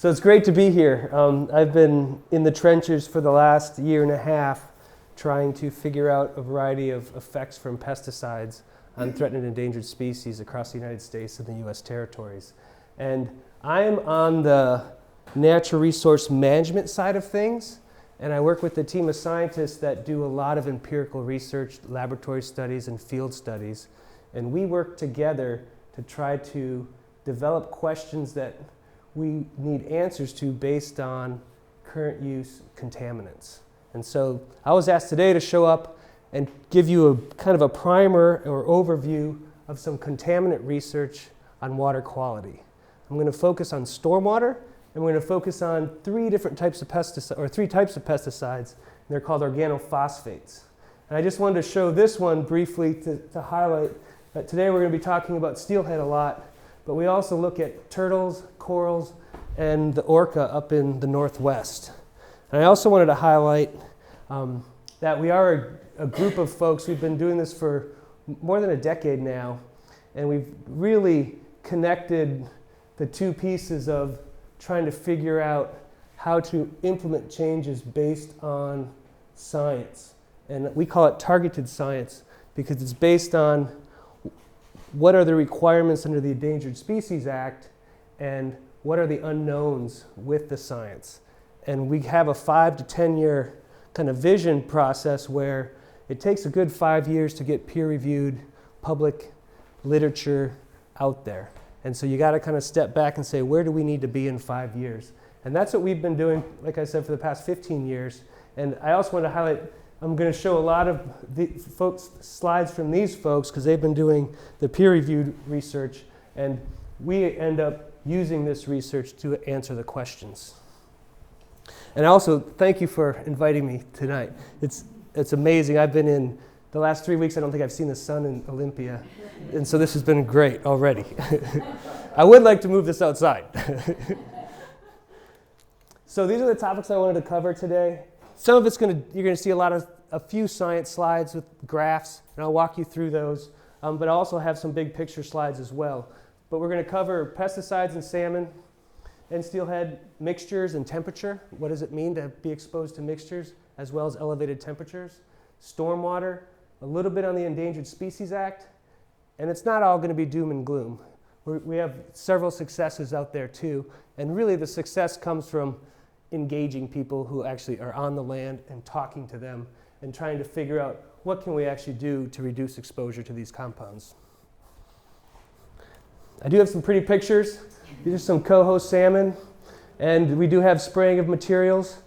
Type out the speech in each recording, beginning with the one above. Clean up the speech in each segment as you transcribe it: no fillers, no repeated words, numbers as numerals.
So it's great to be here. I've been in the trenches for the last year and a half trying to figure out a variety of effects from pesticides on threatened and endangered species across the United States and the U.S. territories. And I'm on the natural resource management side of things, and I work with a team of scientists that do a lot of empirical research, laboratory studies, and field studies. And we work together to try to develop questions that we need answers to based on current use contaminants. And so I was asked today to show up and give you a kind of a primer or overview of some contaminant research on water quality. I'm going to focus on stormwater, and we're going to focus on three types of pesticides, and they're called organophosphates. And I just wanted to show this one briefly to highlight that today we're going to be talking about steelhead a lot, but we also look at turtles, corals, and the orca up in the northwest. And I also wanted to highlight that we are a group of folks. We've been doing this for more than a decade now, and we've really connected the two pieces of trying to figure out how to implement changes based on science. And we call it targeted science because it's based on what are the requirements under the Endangered Species Act and what are the unknowns with the science. And we have a 5 to 10 year kind of vision process where it takes a good 5 years to get peer-reviewed public literature out there. And so you got to kind of step back and say, where do we need to be in 5 years? And that's what we've been doing, like I said, for the past 15 years. And I also want to highlight, I'm going to show a lot of the slides from these folks because they've been doing the peer-reviewed research, and we end up using this research to answer the questions. And also, thank you for inviting me tonight. It's amazing. I've been in the last 3 weeks, I don't think I've seen the sun in Olympia, and so this has been great already. I would like to move this outside. So these are the topics I wanted to cover today. Some of you're going to see a few science slides with graphs, and I'll walk you through those. But I also have some big picture slides as well. But we're going to cover pesticides in salmon and steelhead, mixtures and temperature. What does it mean to be exposed to mixtures, as well as elevated temperatures? Stormwater, a little bit on the Endangered Species Act. And it's not all going to be doom and gloom. We have several successes out there too. And really the success comes from engaging people who actually are on the land and talking to them and trying to figure out what can we actually do to reduce exposure to these compounds. I do have some pretty pictures. These are some coho salmon, and we do have spraying of materials.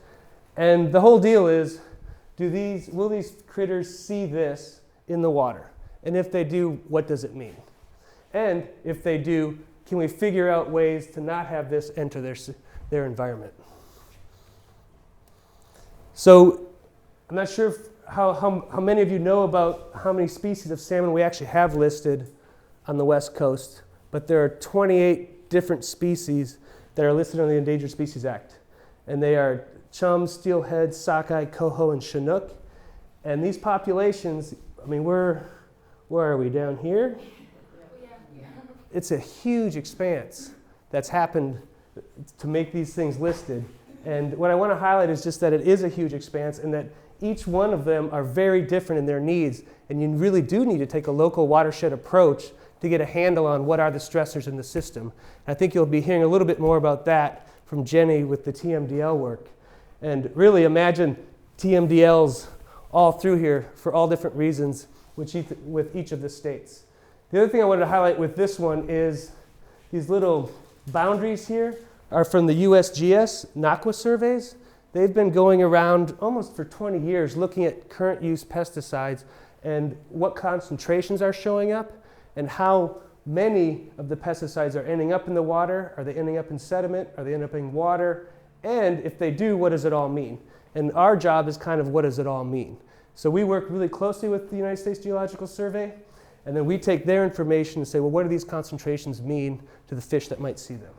And the whole deal is, will these critters see this in the water? And if they do, what does it mean? And if they do, can we figure out ways to not have this enter their environment? So I'm not sure how many of you know about how many species of salmon we actually have listed on the West Coast, but there are 28 different species that are listed on the Endangered Species Act. And they are chum, steelhead, sockeye, coho, and chinook. And these populations, I mean, where are we, down here? It's a huge expanse that's happened to make these things listed. And what I want to highlight is just that it is a huge expanse and that each one of them are very different in their needs. And you really do need to take a local watershed approach to get a handle on what are the stressors in the system. And I think you'll be hearing a little bit more about that from Jenny with the TMDL work. And really imagine TMDLs all through here for all different reasons with each of the states. The other thing I wanted to highlight with this one is these little boundaries here are from the USGS NAQUA surveys. They've been going around almost for 20 years looking at current use pesticides and what concentrations are showing up and how many of the pesticides are ending up in the water. Are they ending up in sediment? Are they ending up in water? And if they do, what does it all mean? And our job is kind of what does it all mean? So we work really closely with the United States Geological Survey, and then we take their information and say, well, what do these concentrations mean to the fish that might see them?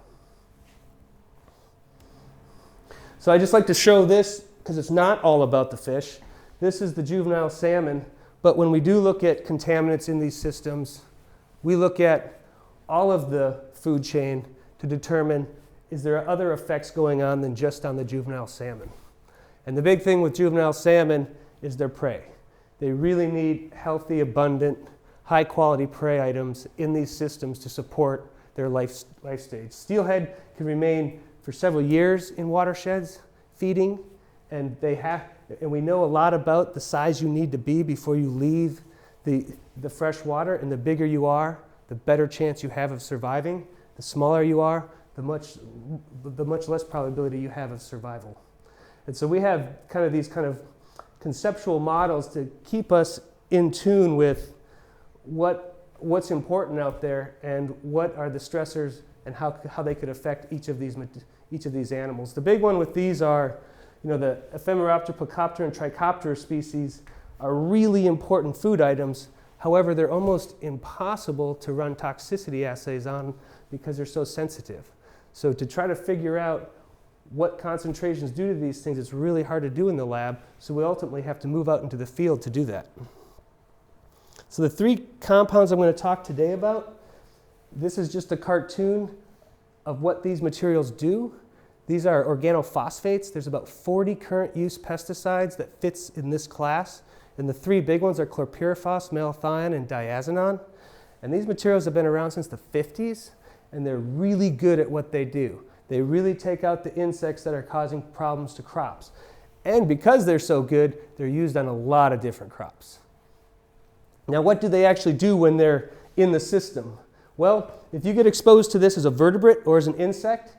So I just like to show this because it's not all about the fish. This is the juvenile salmon, but when we do look at contaminants in these systems, we look at all of the food chain to determine is there other effects going on than just on the juvenile salmon? And the big thing with juvenile salmon is their prey. They really need healthy, abundant, high-quality prey items in these systems to support their life stage. Steelhead can remain for several years in watersheds feeding, and we know a lot about the size you need to be before you leave the fresh water, and the bigger you are, the better chance you have of surviving. The smaller you are, the much less probability you have of survival. And so we have these conceptual models to keep us in tune with what's important out there and what are the stressors and how they could affect each of these animals. The big one with these are, the Ephemeroptera, Plecoptera, and Trichoptera species are really important food items. However, they're almost impossible to run toxicity assays on because they're so sensitive. So to try to figure out what concentrations do to these things, it's really hard to do in the lab. So we ultimately have to move out into the field to do that. So the three compounds I'm going to talk today about, this is just a cartoon of what these materials do. These are organophosphates. There's about 40 current use pesticides that fits in this class. And the three big ones are chlorpyrifos, malathion, and diazinon. And these materials have been around since the 50s, and they're really good at what they do. They really take out the insects that are causing problems to crops. And because they're so good, they're used on a lot of different crops. Now, what do they actually do when they're in the system? Well, if you get exposed to this as a vertebrate or as an insect,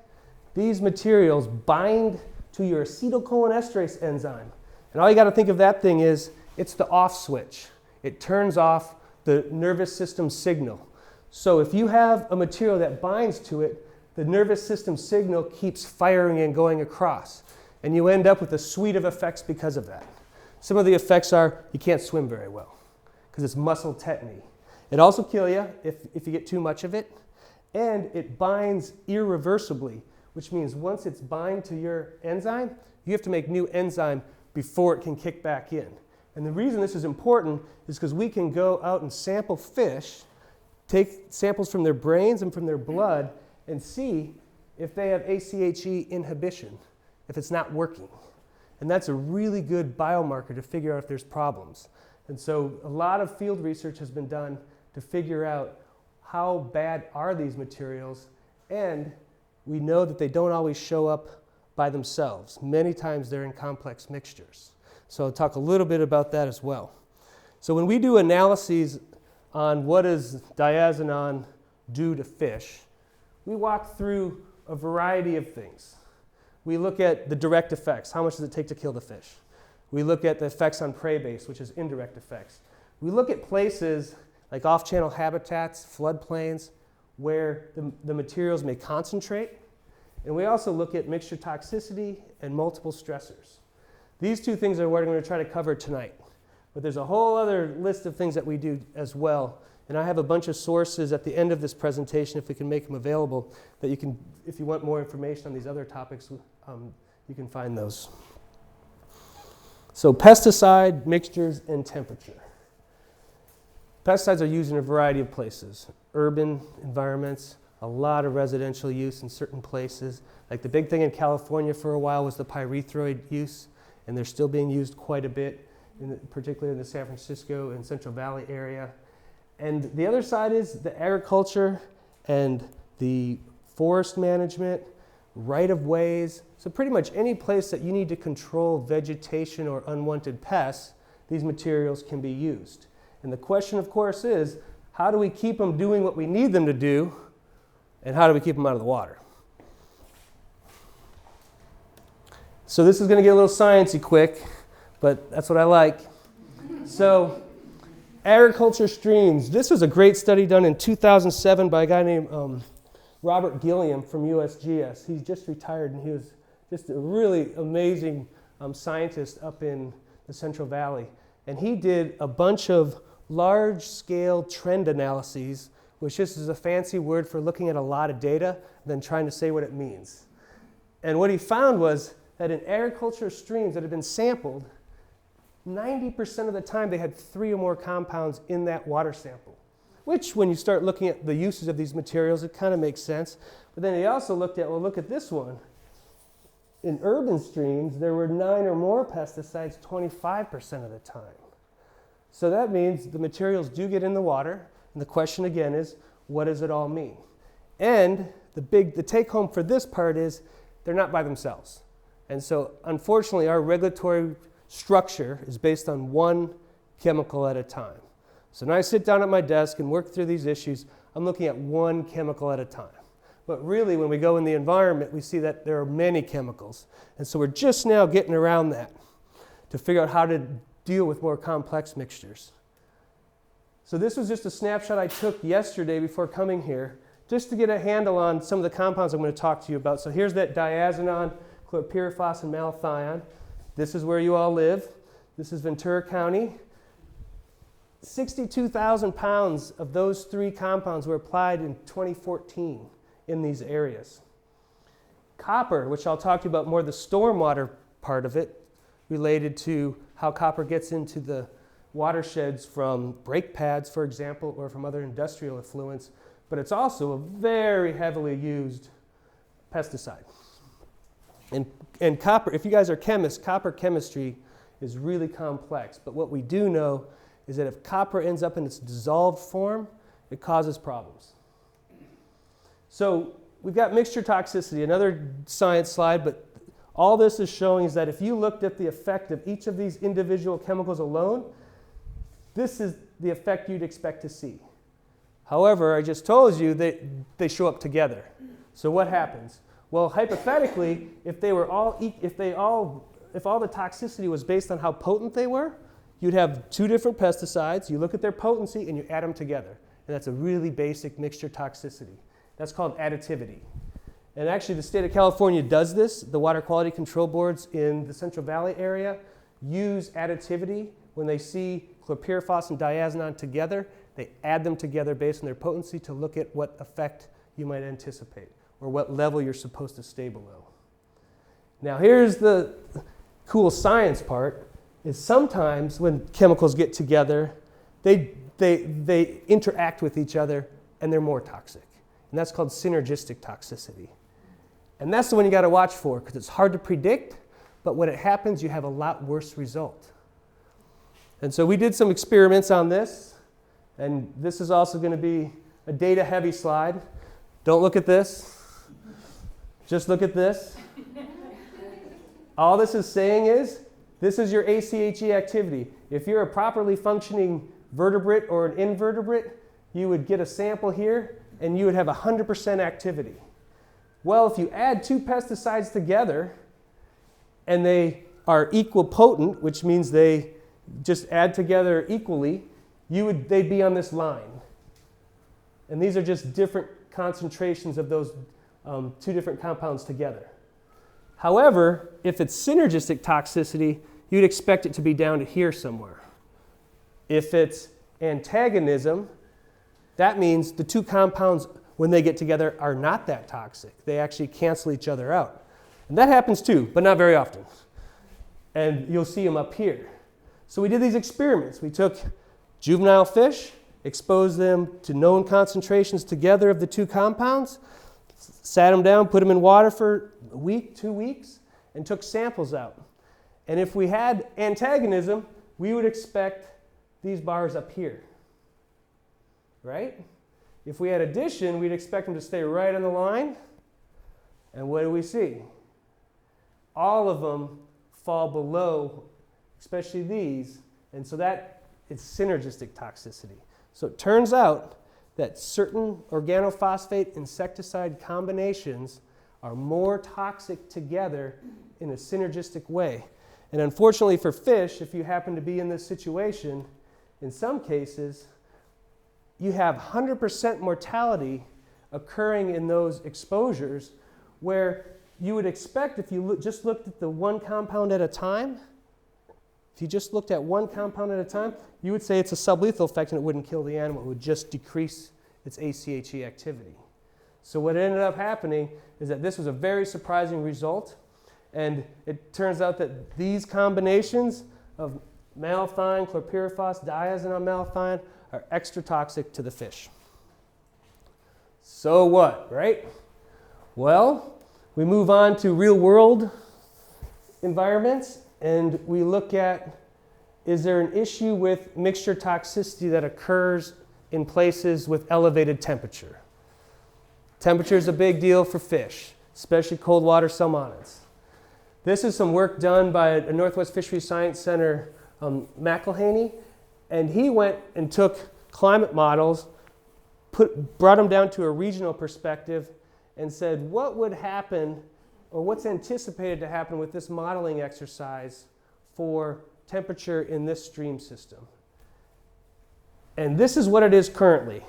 these materials bind to your acetylcholinesterase enzyme. And all you got to think of that thing is, it's the off switch. It turns off the nervous system signal. So if you have a material that binds to it, the nervous system signal keeps firing and going across. And you end up with a suite of effects because of that. Some of the effects are you can't swim very well because it's muscle tetany. It also kills you if you get too much of it. And it binds irreversibly, which means once it's bind to your enzyme, you have to make new enzyme before it can kick back in. And the reason this is important is because we can go out and sample fish, take samples from their brains and from their blood, and see if they have ACHE inhibition, if it's not working. And that's a really good biomarker to figure out if there's problems. And so a lot of field research has been done to figure out how bad are these materials, and we know that they don't always show up by themselves. Many times they're in complex mixtures. So I'll talk a little bit about that as well. So when we do analyses on what does diazinon do to fish, we walk through a variety of things. We look at the direct effects. How much does it take to kill the fish? We look at the effects on prey base, which is indirect effects. We look at places like off-channel habitats, floodplains, where the materials may concentrate. And we also look at mixture toxicity and multiple stressors. These two things are what I'm going to try to cover tonight. But there's a whole other list of things that we do as well. And I have a bunch of sources at the end of this presentation, if we can make them available, that you can, if you want more information on these other topics, you can find those. So pesticide, mixtures, and temperature. Pesticides are used in a variety of places. Urban environments, a lot of residential use in certain places. Like the big thing in California for a while was the pyrethroid use, and they're still being used quite a bit, particularly in the San Francisco and Central Valley area. And the other side is the agriculture and the forest management, right-of-ways. So pretty much any place that you need to control vegetation or unwanted pests, these materials can be used. And the question, of course, is how do we keep them doing what we need them to do, and how do we keep them out of the water? So this is going to get a little sciencey quick, but that's what I like. So agriculture streams. This was a great study done in 2007 by a guy named Robert Gilliam from USGS. He's just retired, and he was just a really amazing scientist up in the Central Valley. And he did a bunch of large-scale trend analyses, which just is a fancy word for looking at a lot of data and then trying to say what it means. And what he found was that in agriculture streams that had been sampled, 90% of the time they had 3 or more compounds in that water sample, which when you start looking at the uses of these materials, it kind of makes sense. But then they also looked at, well, look at this one. In urban streams, there were 9 or more pesticides 25% of the time. So that means the materials do get in the water, and the question again is, what does it all mean? And the take home for this part is, they're not by themselves. And so unfortunately, our regulatory structure is based on one chemical at a time. So when I sit down at my desk and work through these issues, I'm looking at one chemical at a time. But really, when we go in the environment, we see that there are many chemicals. And so we're just now getting around that to figure out how to deal with more complex mixtures. So this was just a snapshot I took yesterday before coming here, just to get a handle on some of the compounds I'm going to talk to you about. So here's that diazinon, chlorpyrifos, and malathion. This is where you all live. This is Ventura County. 62,000 pounds of those 3 compounds were applied in 2014 in these areas. Copper, which I'll talk to you about more the stormwater part of it, related to how copper gets into the watersheds from brake pads, for example, or from other industrial effluents, but it's also a very heavily used pesticide. And copper, if you guys are chemists, copper chemistry is really complex, but what we do know is that if copper ends up in its dissolved form, it causes problems. So we've got mixture toxicity, another science slide, but all this is showing is that if you looked at the effect of each of these individual chemicals alone, this is the effect you'd expect to see. However, I just told you that they show up together. So what happens? Well, hypothetically, if all the toxicity was based on how potent they were, you'd have 2 different pesticides, you look at their potency, and you add them together. And that's a really basic mixture toxicity. That's called additivity. And actually, the state of California does this. The water quality control boards in the Central Valley area use additivity. When they see chlorpyrifos and diazinon together, they add them together based on their potency to look at what effect you might anticipate or what level you're supposed to stay below. Now, here's the cool science part, is sometimes when chemicals get together, they interact with each other and they're more toxic. And that's called synergistic toxicity. And that's the one you got to watch for because it's hard to predict, but when it happens, you have a lot worse result. And so we did some experiments on this, and this is also going to be a data-heavy slide. Don't look at this. Just look at this. All this is saying is, this is your ACHE activity. If you're a properly functioning vertebrate or an invertebrate, you would get a sample here, and you would have 100% activity. Well, if you add 2 pesticides together, and they are equal potent, which means they just add together equally, they'd be on this line. And these are just different concentrations of those 2 different compounds together. However, if it's synergistic toxicity, you'd expect it to be down to here somewhere. If it's antagonism, that means the 2 compounds, when they get together, are not that toxic. They actually cancel each other out. And that happens too, but not very often. And you'll see them up here. So we did these experiments. We took juvenile fish, exposed them to known concentrations together of the 2 compounds, sat them down, put them in water for a week, 2 weeks, and took samples out. And if we had antagonism, we would expect these bars up here, right? If we had addition, we'd expect them to stay right on the line. And what do we see? All of them fall below, especially these, and so that is synergistic toxicity. So it turns out that certain organophosphate insecticide combinations are more toxic together in a synergistic way. And unfortunately for fish, if you happen to be in this situation, in some cases, you have 100% mortality occurring in those exposures where you would expect if you just looked at the 1 compound at a time, if you just looked at 1 compound at a time, you would say it's a sublethal effect and it wouldn't kill the animal. It would just decrease its ACHE activity. So what ended up happening is that this was a very surprising result. And it turns out that these combinations of malathion, chlorpyrifos, diazinon malathion are extra toxic to the fish. So what, right? Well, we move on to real world environments and we look at, is there an issue with mixture toxicity that occurs in places with elevated temperature? Temperature is a big deal for fish, especially cold water salmonids. This is some work done by a Northwest Fisheries Science Center McElhaney, and he went and took climate models, brought them down to a regional perspective, and said what would happen, or what's anticipated to happen with this modeling exercise for temperature in this stream system. And this is what it is currently.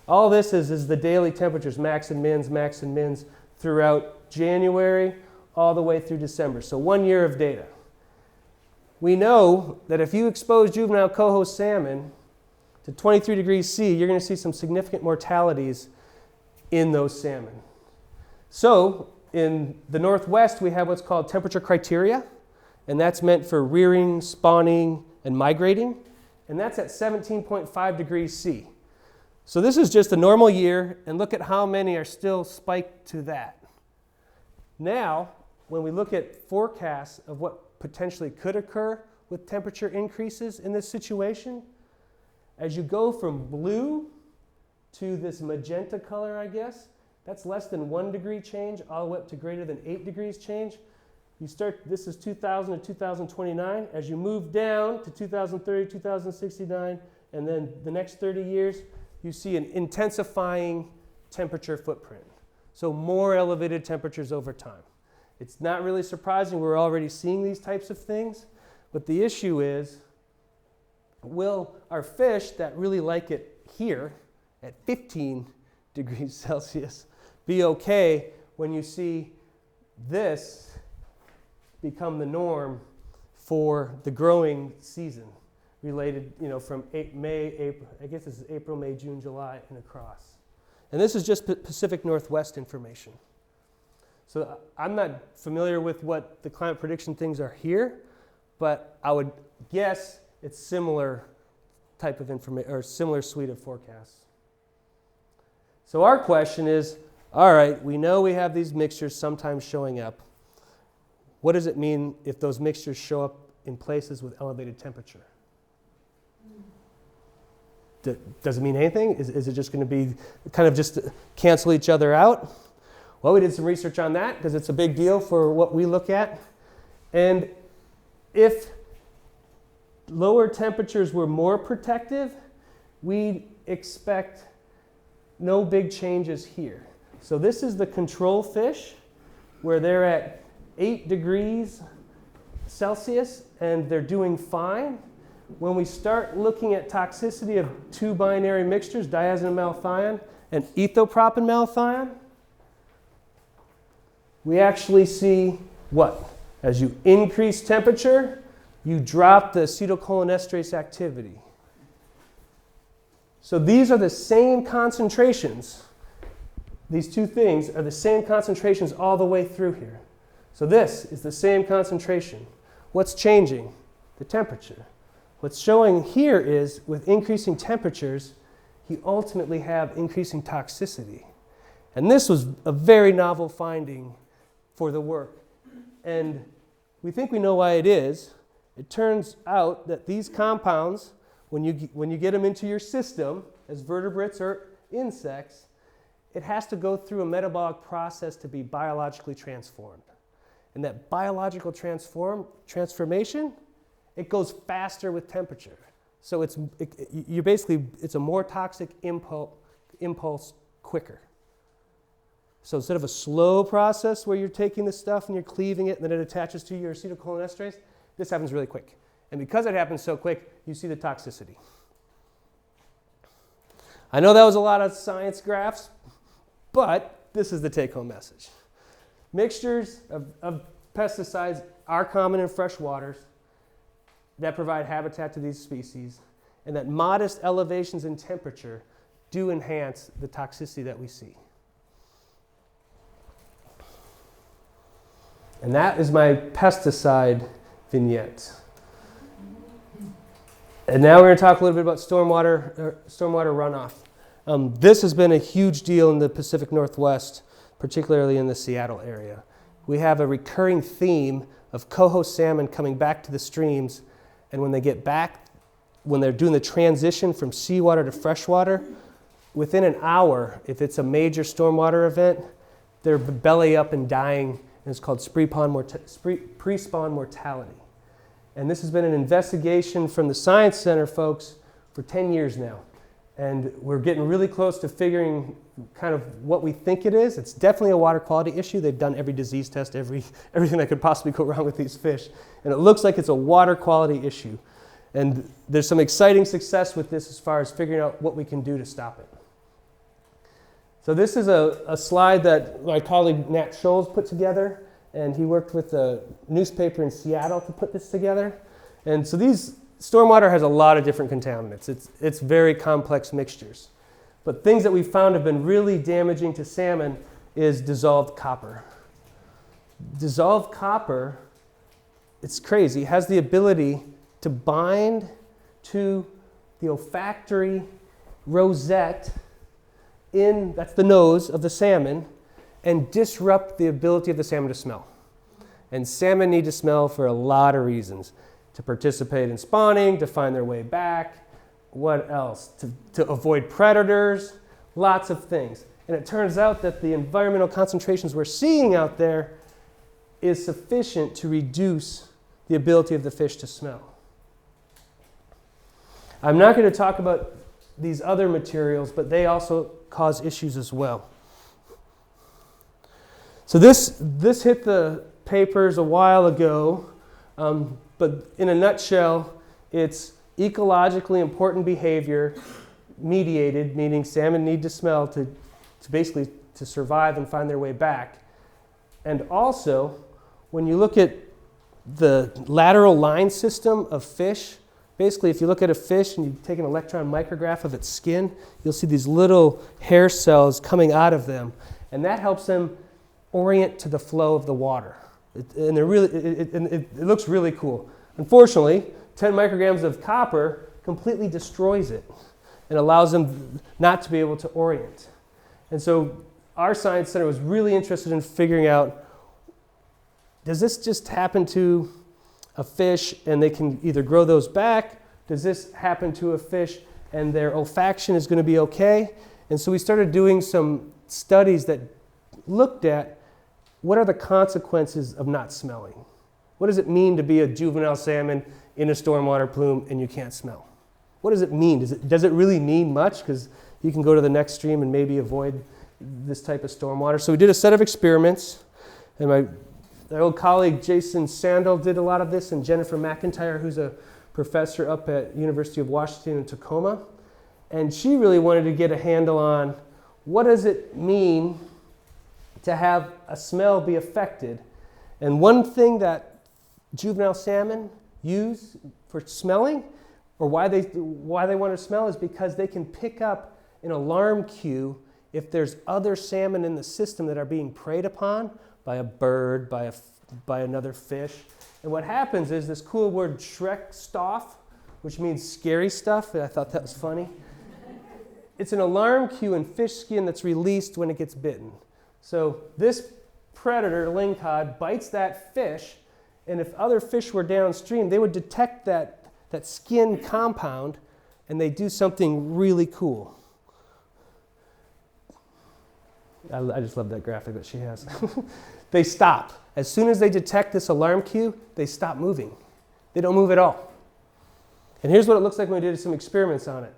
All this is the daily temperatures, max and mins, throughout January all the way through December. So 1 year of data. We know that if you expose juvenile coho salmon to 23 degrees C, you're going to see some significant mortalities in those salmon. So in the Northwest, we have what's called temperature criteria, and that's meant for rearing, spawning, and migrating, and that's at 17.5 degrees C. So this is just a normal year, and look at how many are still spiked to that. Now, when we look at forecasts of what potentially could occur with temperature increases in this situation, as you go from blue to this magenta color, I guess, that's less than 1 degree change, all the way up to greater than 8 degrees change. You start, this is 2000 to 2029. As you move down to 2030, 2069, and then the next 30 years, you see an intensifying temperature footprint. So more elevated temperatures over time. It's not really surprising, we're already seeing these types of things, but the issue is, will our fish that really like it here at 15 degrees Celsius be okay when you see this become the norm for the growing season related, from May, April, I guess this is April, May, June, July, and across. And this is just Pacific Northwest information. So I'm not familiar with what the climate prediction things are here, but I would guess it's similar type of information, or similar suite of forecasts. So our question is, all right, we know we have these mixtures sometimes showing up. What does it mean if those mixtures show up in places with elevated temperature? Does it mean anything? Is it just going to be kind of just cancel each other out? Well, we did some research on that because it's a big deal for what we look at. And if lower temperatures were more protective, we expect no big changes here. So this is the control fish where they're at 8 degrees Celsius and they're doing fine. When we start looking at toxicity of two binary mixtures, diazinon-malthion and ethylpropan-malthion, we actually see what? As you increase temperature, you drop the acetylcholinesterase activity. So these are the same concentrations. These two things are the same concentrations all the way through here. So this is the same concentration. What's changing? The temperature. What's showing here is with increasing temperatures, you ultimately have increasing toxicity. And this was a very novel finding for the work. And we think we know why it is. It turns out that these compounds, when you get them into your system as vertebrates or insects, it has to go through a metabolic process to be biologically transformed. And that biological transformation, it goes faster with temperature. So it's a more toxic impulse quicker. So instead of a slow process where you're taking the stuff and you're cleaving it and then it attaches to your acetylcholinesterase, this happens really quick. And because it happens so quick, you see the toxicity. I know that was a lot of science graphs, but this is the take-home message. Mixtures of pesticides are common in fresh waters that provide habitat to these species, and that modest elevations in temperature do enhance the toxicity that we see. And that is my pesticide vignette. And now we're going to talk a little bit about stormwater runoff. This has been a huge deal in the Pacific Northwest, particularly in the Seattle area. We have a recurring theme of coho salmon coming back to the streams, and when they get back, when they're doing the transition from seawater to freshwater, within an hour, if it's a major stormwater event, they're belly up and dying, and it's called pre-spawn mortality. And this has been an investigation from the Science Center folks for 10 years now. And we're getting really close to figuring kind of what we think it is. It's definitely a water quality issue. They've done every disease test, everything that could possibly go wrong with these fish. And it looks like it's a water quality issue. And there's some exciting success with this as far as figuring out what we can do to stop it. So this is a slide that my colleague Nat Scholes put together. And he worked with a newspaper in Seattle to put this together. And so stormwater has a lot of different contaminants. It's very complex mixtures. But things that we found have been really damaging to salmon is dissolved copper. Dissolved copper, it's crazy, has the ability to bind to the olfactory rosette that's the nose of the salmon, and disrupt the ability of the salmon to smell. And salmon need to smell for a lot of reasons. To participate in spawning, to find their way back, what else? To avoid predators, lots of things. And it turns out that the environmental concentrations we're seeing out there is sufficient to reduce the ability of the fish to smell. I'm not going to talk about these other materials, but they also cause issues as well. So this hit the papers a while ago, but in a nutshell, it's ecologically important behavior mediated, meaning salmon need to smell to basically to survive and find their way back. And also, when you look at the lateral line system of fish, basically if you look at a fish and you take an electron micrograph of its skin, you'll see these little hair cells coming out of them, and that helps them orient to the flow of the water. It looks really cool. Unfortunately, 10 micrograms of copper completely destroys it and allows them not to be able to orient. And so our Science Center was really interested in figuring out, does this just happen to a fish and they can either grow those back? Does this happen to a fish and their olfaction is going to be okay? And so we started doing some studies that looked at what are the consequences of not smelling? What does it mean to be a juvenile salmon in a stormwater plume and you can't smell? What does it mean? Does it really mean much? Because you can go to the next stream and maybe avoid this type of stormwater. So we did a set of experiments, and my old colleague Jason Sandel did a lot of this, and Jennifer McIntyre, who's a professor up at University of Washington in Tacoma. And she really wanted to get a handle on what does it mean to have a smell be affected. And one thing that juvenile salmon use for smelling, or why they want to smell, is because they can pick up an alarm cue if there's other salmon in the system that are being preyed upon by a bird, by another fish. And what happens is this cool word Schreckstoff, which means scary stuff, and I thought that was funny. It's an alarm cue in fish skin that's released when it gets bitten. So this predator, lingcod, bites that fish, and if other fish were downstream, they would detect that skin compound, and they do something really cool. I just love that graphic that she has. They stop. As soon as they detect this alarm cue, they stop moving. They don't move at all. And here's what it looks like when we did some experiments on it.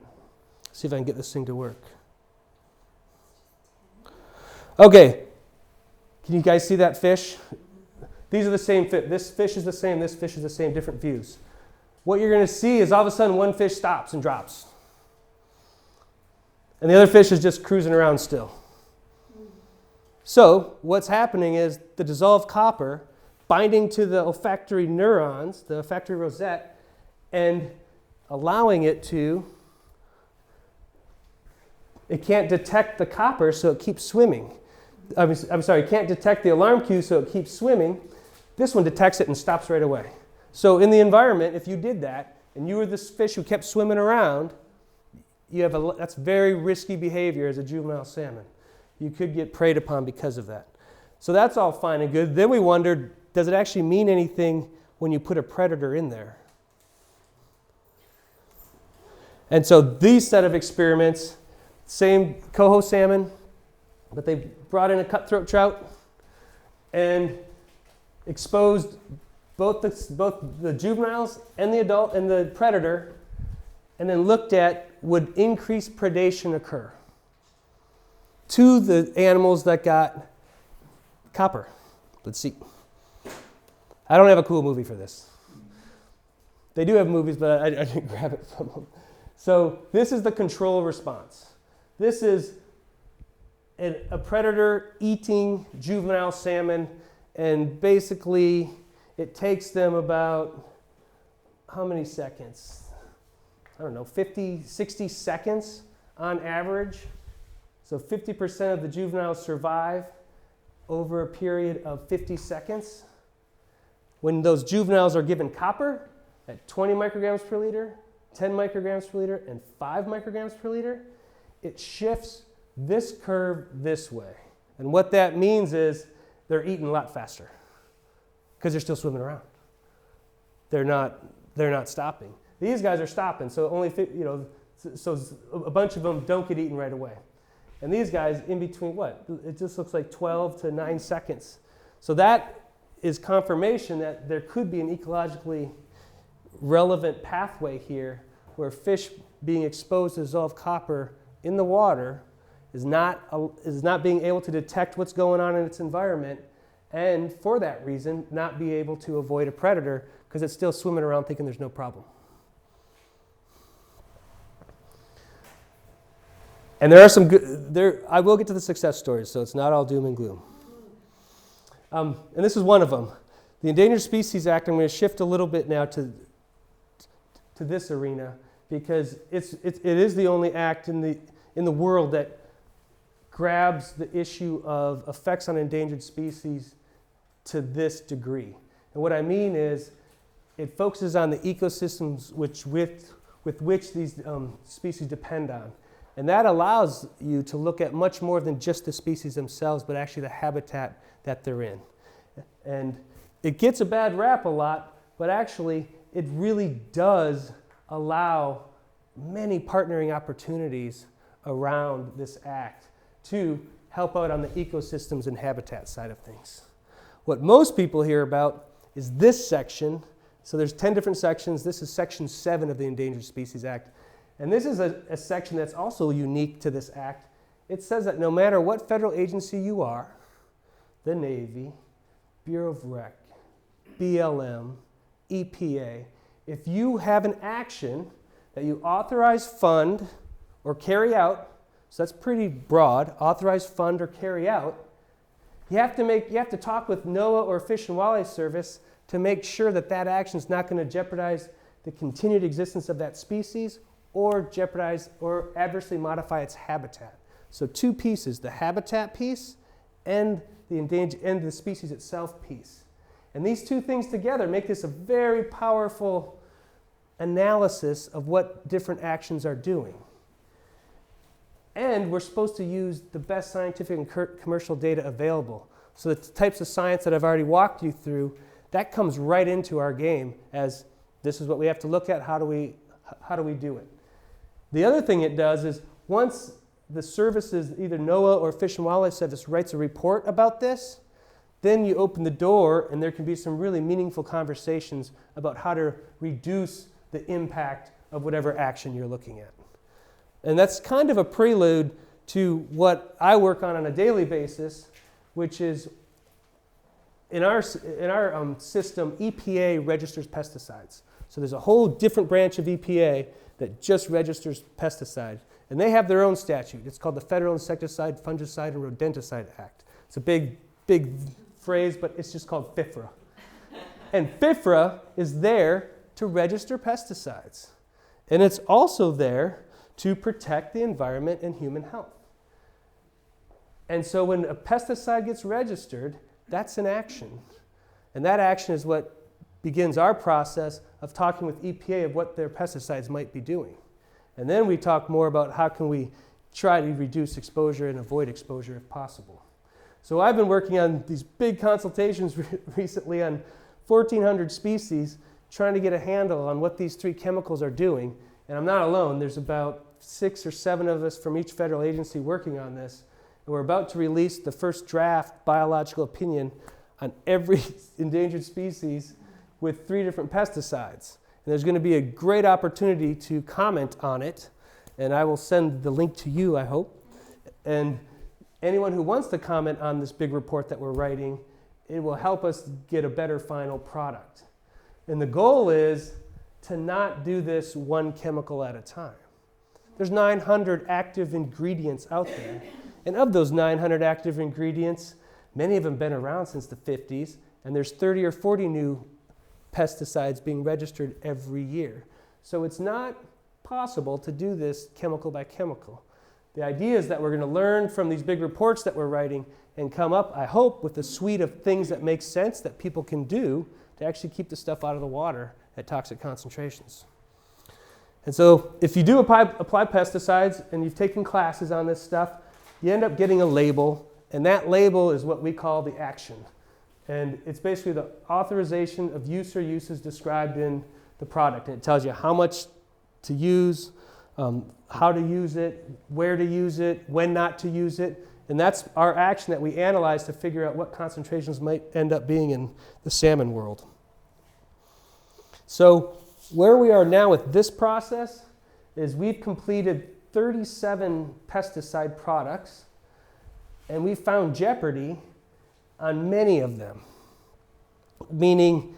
See if I can get this thing to work. Okay, can you guys see that fish? These are the same fish. This fish is the same, this fish is the same, different views. What you're going to see is all of a sudden one fish stops and drops. And the other fish is just cruising around still. So what's happening is the dissolved copper binding to the olfactory neurons, the olfactory rosette, and allowing it to, it can't detect the copper, so it keeps swimming. I'm sorry, it can't detect the alarm cue, so it keeps swimming. This one detects it and stops right away. So in the environment, if you did that, and you were this fish who kept swimming around, that's very risky behavior as a juvenile salmon. You could get preyed upon because of that. So that's all fine and good. Then we wondered, does it actually mean anything when you put a predator in there? And so these set of experiments, same coho salmon, but they brought in a cutthroat trout and exposed both the juveniles and the adult and the predator, and then looked at would increased predation occur to the animals that got copper. Let's see. I don't have a cool movie for this. They do have movies, but I didn't grab it from them. So this is the control response. This is a predator eating juvenile salmon, and basically it takes them about, how many seconds? I don't know, 50, 60 seconds on average. So 50% of the juveniles survive over a period of 50 seconds. When those juveniles are given copper at 20 micrograms per liter, 10 micrograms per liter, and 5 micrograms per liter, it shifts this curve this way. And what that means is they're eating a lot faster because they're still swimming around. They're not stopping. These guys are stopping, so only so a bunch of them don't get eaten right away. And these guys in between what? It just looks like 12 to 9 seconds. So that is confirmation that there could be an ecologically relevant pathway here where fish being exposed to dissolved copper in the water is not being able to detect what's going on in its environment, and for that reason not be able to avoid a predator because it's still swimming around thinking there's no problem. And there are some good, I will get to the success stories, so it's not all doom and gloom. And this is one of them. The Endangered Species Act, I'm going to shift a little bit now to this arena because it is the only act in the world that grabs the issue of effects on endangered species to this degree. And what I mean is it focuses on the ecosystems with which these species depend on. And that allows you to look at much more than just the species themselves, but actually the habitat that they're in. And it gets a bad rap a lot, but actually it really does allow many partnering opportunities around this act to help out on the ecosystems and habitat side of things. What most people hear about is this section. So there's 10 different sections. This is section 7 of the Endangered Species Act. And this is a section that's also unique to this act. It says that no matter what federal agency you are, the Navy, Bureau of Rec, BLM, EPA, if you have an action that you authorize, fund, or carry out, so that's pretty broad, authorize, fund, or carry out, you have to talk with NOAA or Fish and Wildlife Service to make sure that that action is not going to jeopardize the continued existence of that species or jeopardize or adversely modify its habitat. So two pieces, the habitat piece and the species itself piece. And these two things together make this a very powerful analysis of what different actions are doing. And we're supposed to use the best scientific and commercial data available. So the types of science that I've already walked you through, that comes right into our game as this is what we have to look at, how do we do it? The other thing it does is once the services, either NOAA or Fish and Wildlife Service, writes a report about this, then you open the door and there can be some really meaningful conversations about how to reduce the impact of whatever action you're looking at. And that's kind of a prelude to what I work on a daily basis, which is in our system, EPA registers pesticides. So there's a whole different branch of EPA that just registers pesticides. And they have their own statute. It's called the Federal Insecticide, Fungicide, and Rodenticide Act. It's a big phrase, but it's just called FIFRA. And FIFRA is there to register pesticides. And it's also there to protect the environment and human health. And so when a pesticide gets registered, that's an action. And that action is what begins our process of talking with EPA of what their pesticides might be doing. And then we talk more about how can we try to reduce exposure and avoid exposure if possible. So I've been working on these big consultations recently on 1,400 species, trying to get a handle on what these 3 chemicals are doing. And I'm not alone. There's about 6 or 7 of us from each federal agency working on this. And we're about to release the first draft biological opinion on every endangered species with 3 different pesticides. And there's going to be a great opportunity to comment on it. And I will send the link to you, I hope. And anyone who wants to comment on this big report that we're writing, it will help us get a better final product. And the goal is to not do this one chemical at a time. There's 900 active ingredients out there. And of those 900 active ingredients, many of them have been around since the 50s, and there's 30 or 40 new pesticides being registered every year. So it's not possible to do this chemical by chemical. The idea is that we're going to learn from these big reports that we're writing and come up, I hope, with a suite of things that make sense that people can do to actually keep the stuff out of the water at toxic concentrations. And so if you do apply pesticides and you've taken classes on this stuff, you end up getting a label, and that label is what we call the action. And it's basically the authorization of use or uses described in the product. And it tells you how much to use, how to use it, where to use it, when not to use it. And that's our action that we analyze to figure out what concentrations might end up being in the salmon world. So where we are now with this process is we've completed 37 pesticide products, and we found jeopardy on many of them. Meaning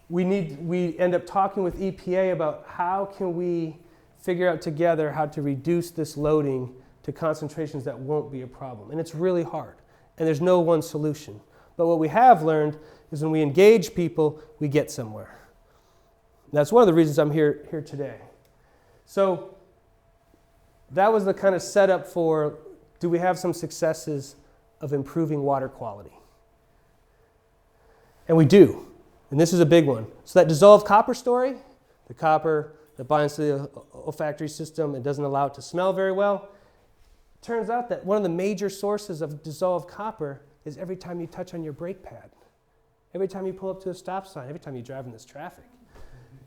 we end up talking with EPA about how can we figure out together how to reduce this loading to concentrations that won't be a problem. And it's really hard, and there's no one solution. But what we have learned is when we engage people, we get somewhere. And that's one of the reasons I'm here today. So that was the kind of setup for, do we have some successes of improving water quality? And we do. And this is a big one. So that dissolved copper story, the copper that binds to the olfactory system and doesn't allow it to smell very well, turns out that one of the major sources of dissolved copper is every time you touch on your brake pad, every time you pull up to a stop sign, every time you drive in this traffic.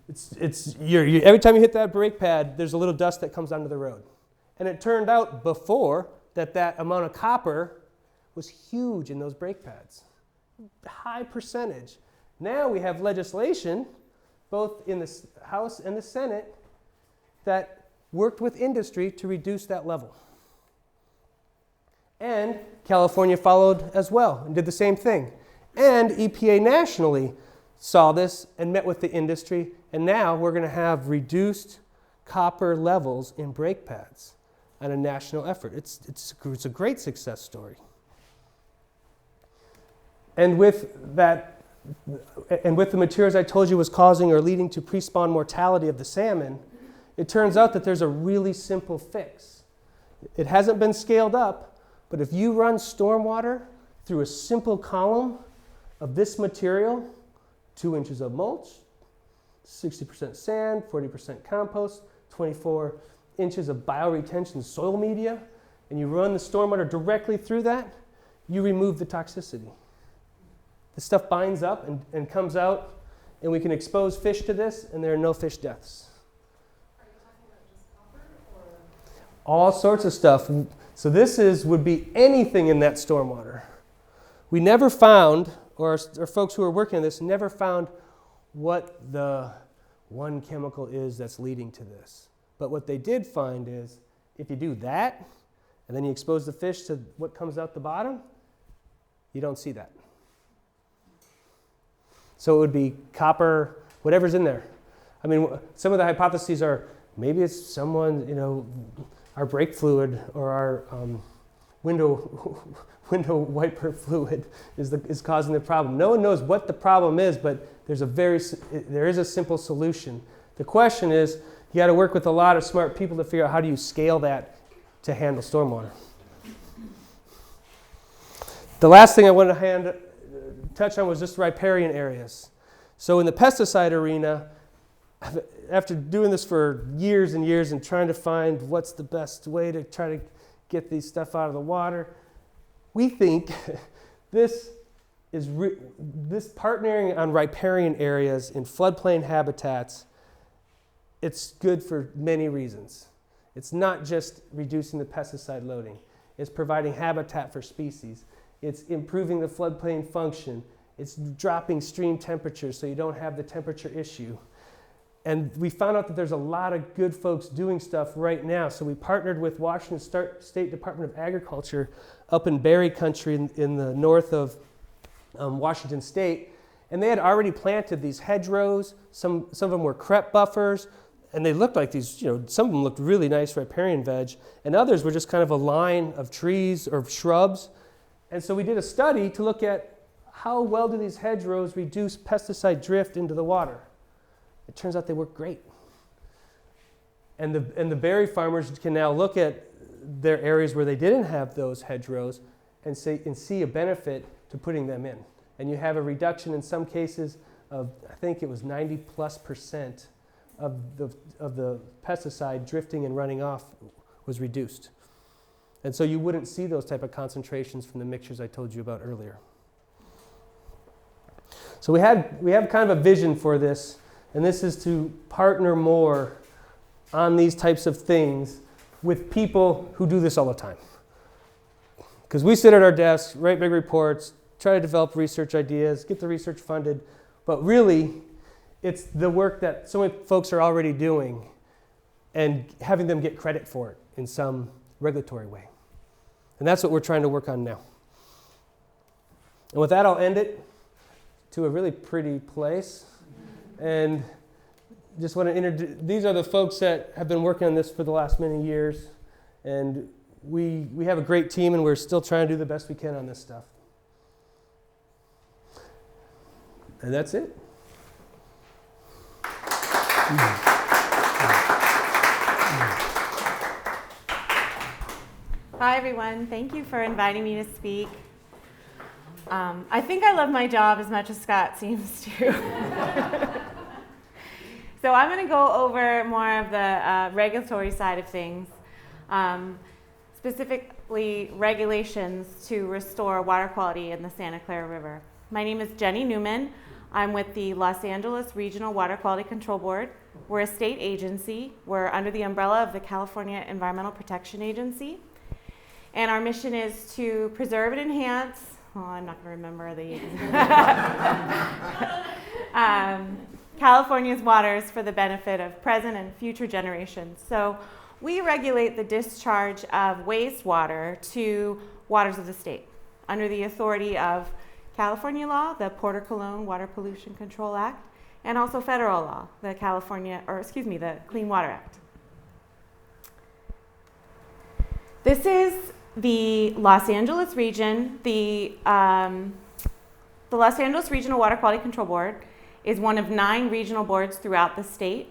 Every time you hit that brake pad, there's a little dust that comes onto the road. And it turned out before that amount of copper was huge in those brake pads, high percentage. Now we have legislation, both in the House and the Senate, that worked with industry to reduce that level. And California followed as well and did the same thing. And EPA nationally saw this and met with the industry, and now we're going to have reduced copper levels in brake pads on a national effort. It's a great success story. And with the materials I told you was causing or leading to pre-spawn mortality of the salmon, it turns out that there's a really simple fix. It hasn't been scaled up, but if you run stormwater through a simple column of this material, 2 inches of mulch, 60% sand, 40% compost, 24 inches of bioretention soil media, and you run the stormwater directly through that, you remove the toxicity. The stuff binds up and comes out, and we can expose fish to this, and there are no fish deaths. Are you talking about just copper or? All sorts of stuff. So this would be anything in that stormwater. We never found, or folks who are working on this never found what the one chemical is that's leading to this. But what they did find is if you do that, and then you expose the fish to what comes out the bottom, you don't see that. So it would be copper, whatever's in there. I mean, some of the hypotheses are maybe it's someone, our brake fluid or our window wiper fluid is causing the problem. No one knows what the problem is, but there is a simple solution. The question is, you got to work with a lot of smart people to figure out how do you scale that to handle stormwater. The last thing I wanted to touch on was just riparian areas. So in the pesticide arena, after doing this for years and years and trying to find what's the best way to try to get these stuff out of the water, we think this partnering on riparian areas in floodplain habitats, it's good for many reasons. It's not just reducing the pesticide loading. It's providing habitat for species. It's improving the floodplain function. It's dropping stream temperatures so you don't have the temperature issue. And we found out that there's a lot of good folks doing stuff right now. So we partnered with Washington State Department of Agriculture up in Berry Country in the north of Washington State. And they had already planted these hedgerows. Some of them were crepe buffers. And they looked like these, some of them looked really nice riparian veg. And others were just kind of a line of trees or shrubs. And so we did a study to look at how well do these hedgerows reduce pesticide drift into the water. It turns out they work great. And the berry farmers can now look at their areas where they didn't have those hedgerows and see a benefit to putting them in. And you have a reduction in some cases of, I think it was 90+% of the pesticide drifting and running off was reduced. And so you wouldn't see those type of concentrations from the mixtures I told you about earlier. So we have kind of a vision for this, and this is to partner more on these types of things with people who do this all the time. Because we sit at our desks, write big reports, try to develop research ideas, get the research funded, but really it's the work that so many folks are already doing and having them get credit for it in some regulatory way. And that's what we're trying to work on now. And with that, I'll end it to a really pretty place. And just want to introduce, these are the folks that have been working on this for the last many years. And we have a great team, and we're still trying to do the best we can on this stuff. And that's it. Hi, everyone. Thank you for inviting me to speak. I think I love my job as much as Scott seems to. So I'm going to go over more of the regulatory side of things, specifically regulations to restore water quality in the Santa Clara River. My name is Jenny Newman. I'm with the Los Angeles Regional Water Quality Control Board. We're a state agency. We're under the umbrella of the California Environmental Protection Agency. And our mission is to preserve and enhance, I'm not going to remember the California's waters for the benefit of present and future generations. So we regulate the discharge of wastewater to waters of the state under the authority of California law, the Porter Cologne Water Pollution Control Act, and also federal law, the the Clean Water Act. This is the Los Angeles region. The Los Angeles Regional Water Quality Control Board is one of 9 regional boards throughout the state,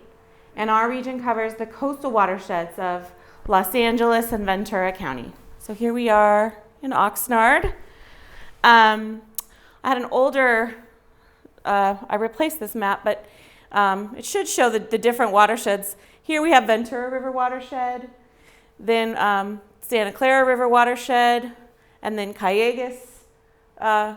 and our region covers the coastal watersheds of Los Angeles and Ventura County. So here we are in Oxnard. I had an older, I replaced this map, but it should show the different watersheds. Here we have Ventura River watershed, then Santa Clara River watershed, and then Calleguas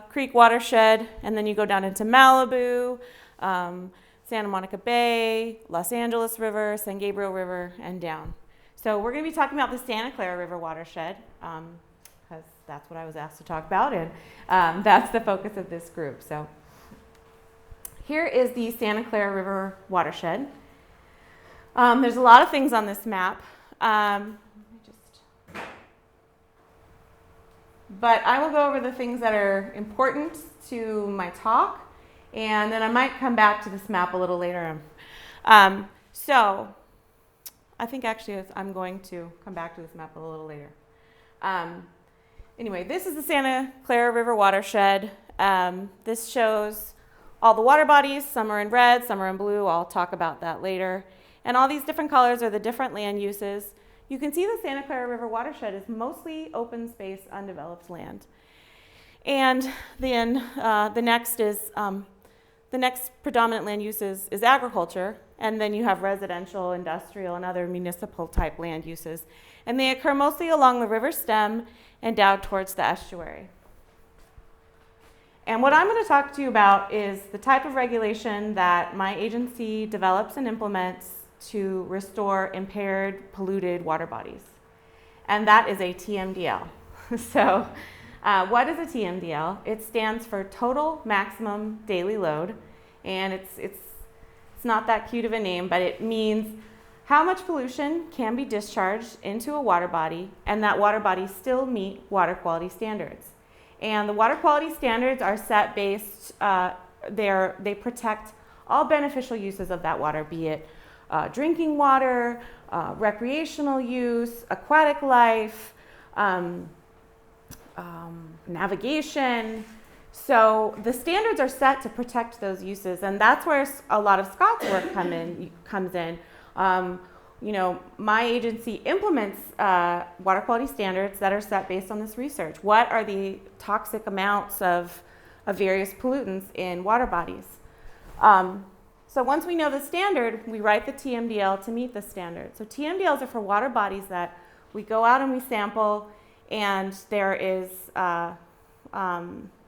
Creek watershed, and then you go down into Malibu, Santa Monica Bay, Los Angeles River, San Gabriel River, and down. So we're going to be talking about the Santa Clara River watershed, because that's what I was asked to talk about, and that's the focus of this group. So here is the Santa Clara River watershed. There's a lot of things on this map. But I will go over the things that are important to my talk, and then I might come back to this map a little later. So I think actually I'm going to come back to this map a little later. Anyway, this is the Santa Clara River watershed. This shows all the water bodies. Some are in red, some are in blue. I'll talk about that later. And all these different colors are the different land uses. You can see the Santa Clara River watershed is mostly open space, undeveloped land. And then the next is the next predominant land use is agriculture, and then you have residential, industrial, and other municipal type land uses. And they occur mostly along the river stem and down towards the estuary. And what I'm going to talk to you about is the type of regulation that my agency develops and implements to restore impaired, polluted water bodies. And that is a TMDL. So what is a TMDL? It stands for Total Maximum Daily Load. And it's not that cute of a name, but it means how much pollution can be discharged into a water body and that water body still meet water quality standards. And the water quality standards are set based, they protect all beneficial uses of that water, be it drinking water, recreational use, aquatic life, navigation. So the standards are set to protect those uses, and that's where a lot of Scott's work comes in. You know, my agency implements water quality standards that are set based on this research. What are the toxic amounts of various pollutants in water bodies? So once we know the standard, we write the TMDL to meet the standard. So TMDLs are for water bodies that we go out and we sample, and there is the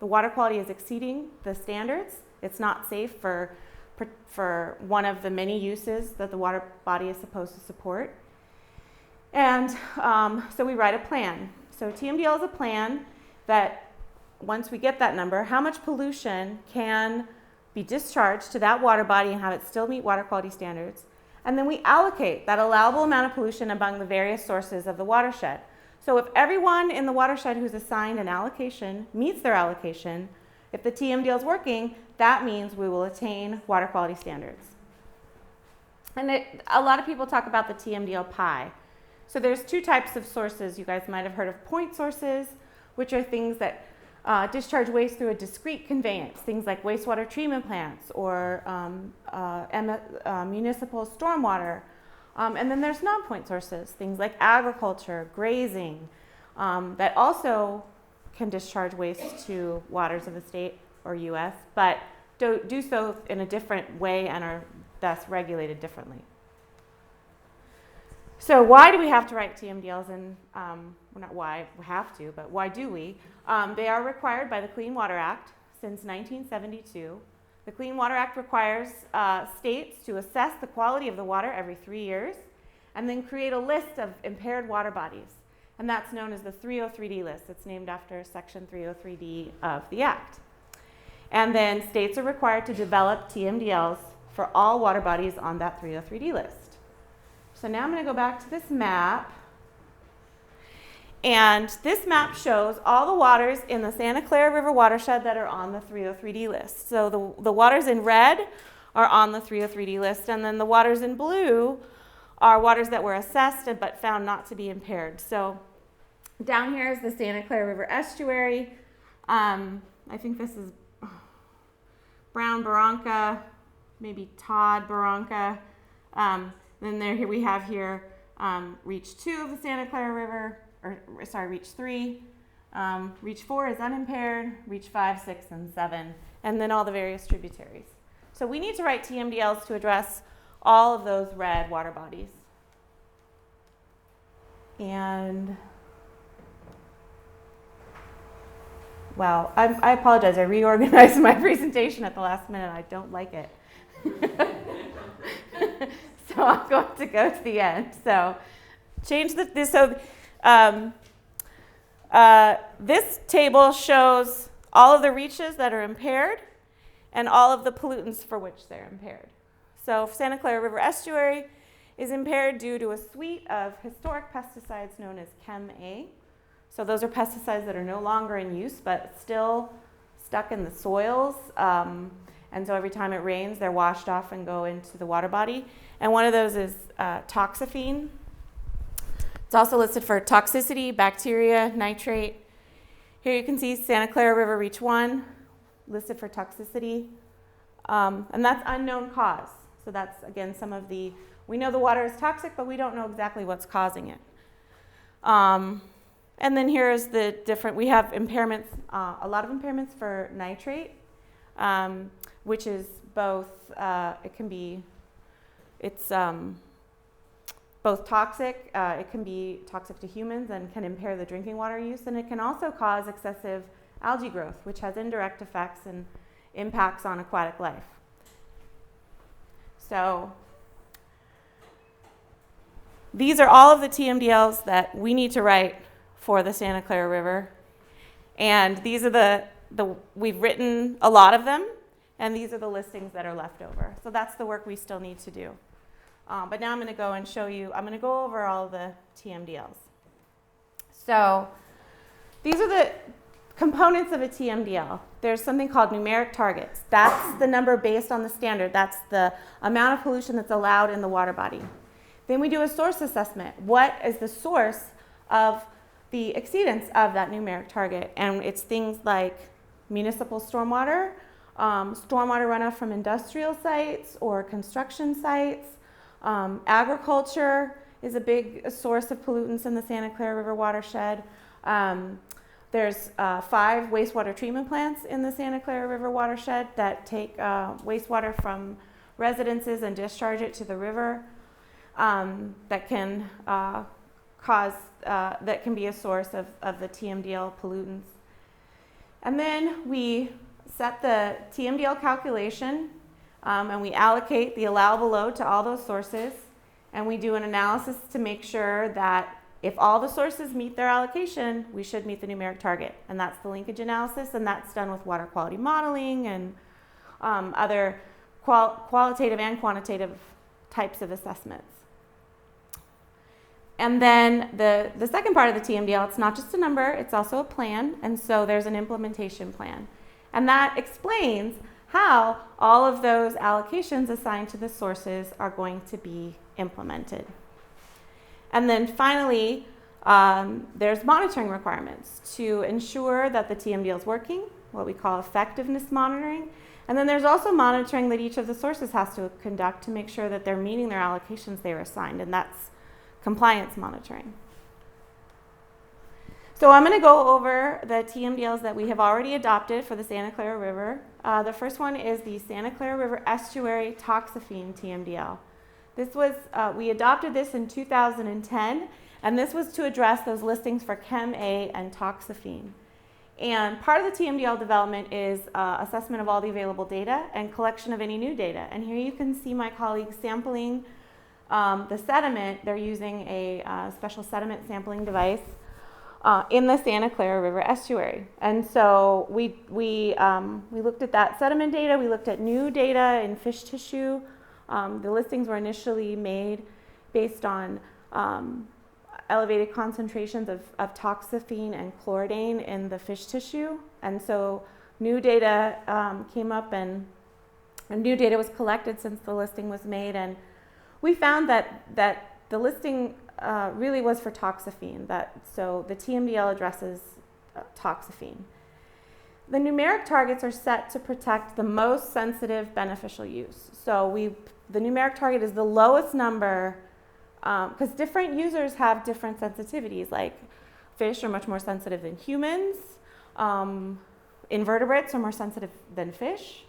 water quality is exceeding the standards. It's not safe for one of the many uses that the water body is supposed to support. And so we write a plan. So TMDL is a plan that once we get that number, how much pollution can be discharged to that water body and have it still meet water quality standards. And then we allocate that allowable amount of pollution among the various sources of the watershed. So if everyone in the watershed who's assigned an allocation meets their allocation, if the TMDL is working, that means we will attain water quality standards. And a lot of people talk about the TMDL pie. So there's two types of sources. You guys might have heard of point sources, which are things that discharge waste through a discrete conveyance, things like wastewater treatment plants or municipal stormwater. And then there's non-point sources, things like agriculture, grazing, that also can discharge waste to waters of the state or U.S., but do so in a different way and are thus regulated differently. So why do we have to write TMDLs? And well, not why we have to, but why do we? They are required by the Clean Water Act since 1972. The Clean Water Act requires states to assess the quality of the water every 3 years and then create a list of impaired water bodies. And that's known as the 303D list. It's named after Section 303D of the Act. And then states are required to develop TMDLs for all water bodies on that 303D list. So now I'm going to go back to this map. And this map shows all the waters in the Santa Clara River watershed that are on the 303D list. So the waters in red are on the 303D list, and then the waters in blue are waters that were assessed but found not to be impaired. So down here is the Santa Clara River Estuary. I think this is Brown Barranca, maybe Todd Barranca. Then here we have here Reach 2 of the Santa Clara River, Reach 3. Reach 4 is unimpaired, Reach 5, 6, and 7, and then all the various tributaries. So we need to write TMDLs to address all of those red water bodies. And, well, I apologize. I reorganized my presentation at the last minute. I don't like it. So I'm going to go to the end. So change this. So this table shows all of the reaches that are impaired and all of the pollutants for which they're impaired. So Santa Clara River Estuary is impaired due to a suite of historic pesticides known as Chem A. So those are pesticides that are no longer in use but still stuck in the soils. And so every time it rains, they're washed off and go into the water body. And one of those is Toxaphene. It's also listed for toxicity, bacteria, nitrate. Here you can see Santa Clara River Reach 1, listed for toxicity. And that's unknown cause. So that's, again, we know the water is toxic, but we don't know exactly what's causing it. And then here's the different, we have impairments, a lot of impairments for nitrate. which is both, it's both toxic, it can be toxic to humans and can impair the drinking water use, and it can also cause excessive algae growth, which has indirect effects and impacts on aquatic life. So these are all of the TMDLs that we need to write for the Santa Clara River. And these are we've written a lot of them, and these are the listings that are left over. So that's the work we still need to do. But now I'm going to go and show you, I'm going to go over all the TMDLs. So these are the components of a TMDL. There's something called numeric targets. That's the number based on the standard. That's the amount of pollution that's allowed in the water body. Then we do a source assessment. What is the source of the exceedance of that numeric target? And it's things like municipal stormwater, stormwater runoff from industrial sites or construction sites. Agriculture is a big source of pollutants in the Santa Clara River watershed. There's 5 wastewater treatment plants in the Santa Clara River watershed that take wastewater from residences and discharge it to the river. That can that can be a source of the TMDL pollutants. And then we set the TMDL calculation, and we allocate the allowable load to all those sources, and we do an analysis to make sure that if all the sources meet their allocation, we should meet the numeric target. And that's the linkage analysis, and that's done with water quality modeling and other qualitative and quantitative types of assessments. And then the second part of the TMDL, it's not just a number, it's also a plan, and so there's an implementation plan. And that explains how all of those allocations assigned to the sources are going to be implemented. And then finally, there's monitoring requirements to ensure that the TMDL is working, what we call effectiveness monitoring. And then there's also monitoring that each of the sources has to conduct to make sure that they're meeting their allocations they were assigned, and that's compliance monitoring. So I'm going to go over the TMDLs that we have already adopted for the Santa Clara River. The first one is the Santa Clara River Estuary Toxaphene TMDL. This was, we adopted this in 2010, and this was to address those listings for Chem A and Toxaphene. And part of the TMDL development is assessment of all the available data and collection of any new data. And here you can see my colleagues sampling the sediment. They're using a special sediment sampling device in the Santa Clara River estuary. And so we looked at that sediment data. We looked at new data in fish tissue. The listings were initially made based on elevated concentrations of toxaphene and chloridane in the fish tissue. And so new data came up, and new data was collected since the listing was made. And we found that the listing really was for toxaphene. So the TMDL addresses toxaphene. The numeric targets are set to protect the most sensitive beneficial use. So the numeric target is the lowest number, because different users have different sensitivities. Like fish are much more sensitive than humans. Invertebrates are more sensitive than fish,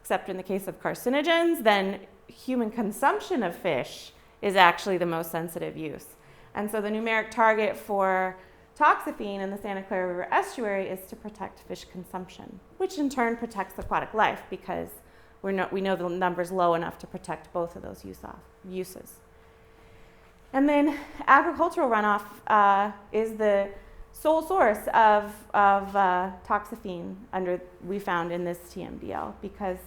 except in the case of carcinogens. Then human consumption of fish is actually the most sensitive use. And so the numeric target for toxaphene in the Santa Clara River estuary is to protect fish consumption, which in turn protects aquatic life, because we know the number's low enough to protect both of those uses. And then agricultural runoff is the sole source of toxaphene we found in this TMDL, because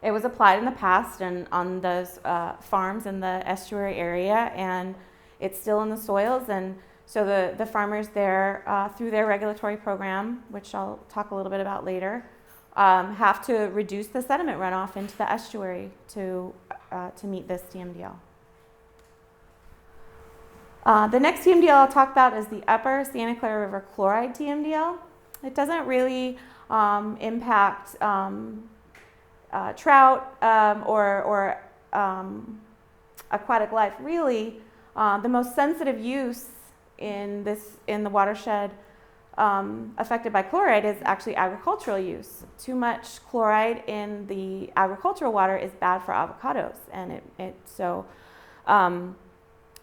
it was applied in the past and on those farms in the estuary area, and it's still in the soils. And so the farmers there, through their regulatory program, which I'll talk a little bit about later, have to reduce the sediment runoff into the estuary to meet this TMDL. The next TMDL I'll talk about is the Upper Santa Clara River Chloride TMDL. It doesn't really impact trout or aquatic life. Really, the most sensitive use in the watershed affected by chloride is actually agricultural use. Too much chloride in the agricultural water is bad for avocados, and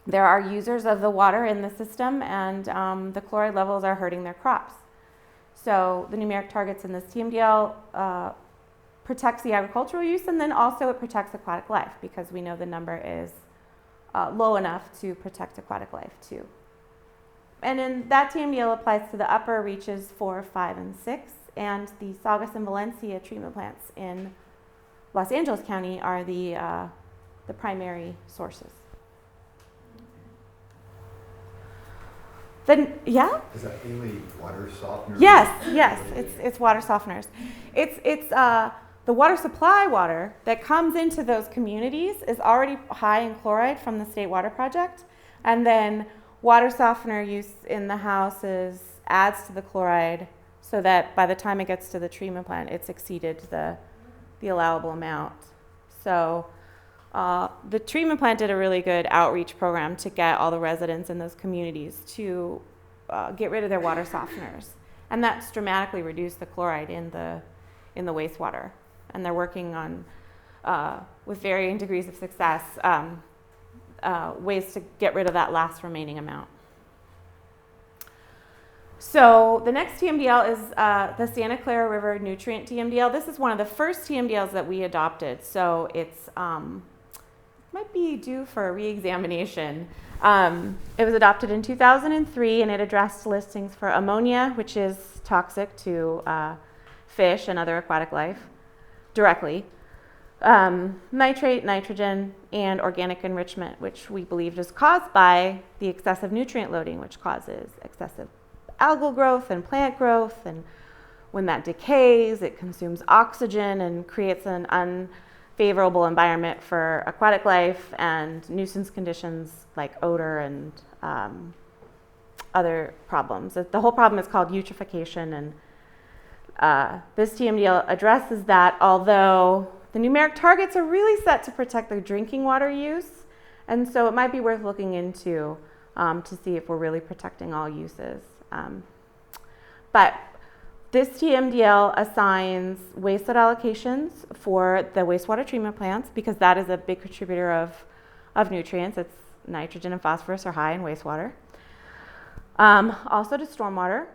there are users of the water in the system, and the chloride levels are hurting their crops. So the numeric targets in this TMDL protects the agricultural use, and then also it protects aquatic life, because we know the number is low enough to protect aquatic life too. And then that TMDL applies to the upper reaches 4, 5, and 6, and the Saugus and Valencia treatment plants in Los Angeles County are the primary sources. Then, yeah? Is that mainly water softener? Yes, it's water softeners. It's the water supply water that comes into those communities is already high in chloride from the State Water Project, and then water softener use in the houses adds to the chloride so that by the time it gets to the treatment plant, it's exceeded the allowable amount. So the treatment plant did a really good outreach program to get all the residents in those communities to get rid of their water softeners. And that's dramatically reduced the chloride in the wastewater. And they're working on, with varying degrees of success, ways to get rid of that last remaining amount. So the next TMDL is the Santa Clara River Nutrient TMDL. This is one of the first TMDLs that we adopted, so it's might be due for a re-examination. It was adopted in 2003, and it addressed listings for ammonia, which is toxic to fish and other aquatic life directly, nitrate, nitrogen, and organic enrichment, which we believed is caused by the excessive nutrient loading, which causes excessive algal growth and plant growth, and when that decays, it consumes oxygen and creates an unfavorable environment for aquatic life and nuisance conditions like odor and other problems. The whole problem is called eutrophication, and this TMDL addresses that, although the numeric targets are really set to protect the drinking water use, and so it might be worth looking into to see if we're really protecting all uses. But this TMDL assigns wastewater allocations for the wastewater treatment plants, because that is a big contributor of nutrients. It's nitrogen and phosphorus are high in wastewater. Also to stormwater.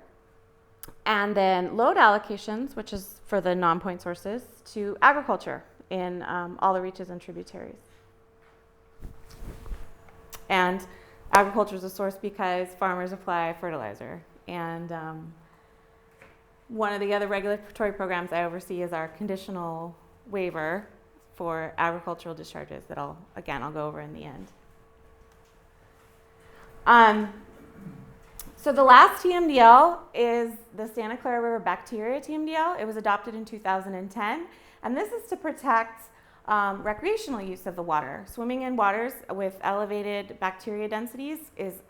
And then load allocations, which is for the non-point sources, to agriculture in all the reaches and tributaries. And agriculture is a source because farmers apply fertilizer. And one of the other regulatory programs I oversee is our conditional waiver for agricultural discharges that I'll go over in the end. So the last TMDL is the Santa Clara River Bacteria TMDL. It was adopted in 2010, and this is to protect recreational use of the water. Swimming in waters with elevated bacteria densities is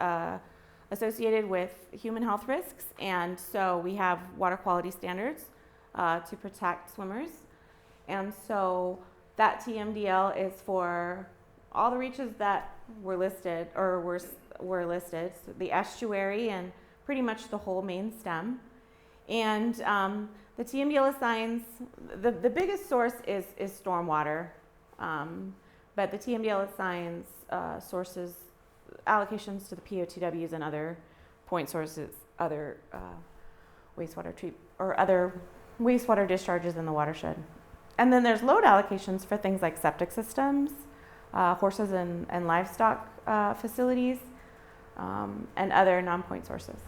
associated with human health risks, and so we have water quality standards to protect swimmers. And so that TMDL is for all the reaches that were listed, or were listed, so the estuary and pretty much the whole main stem. And the TMDL assigns, the biggest source is stormwater, but the TMDL assigns allocations to the POTWs and other point sources, other other wastewater discharges in the watershed. And then there's load allocations for things like septic systems, horses and livestock facilities, and other non-point sources.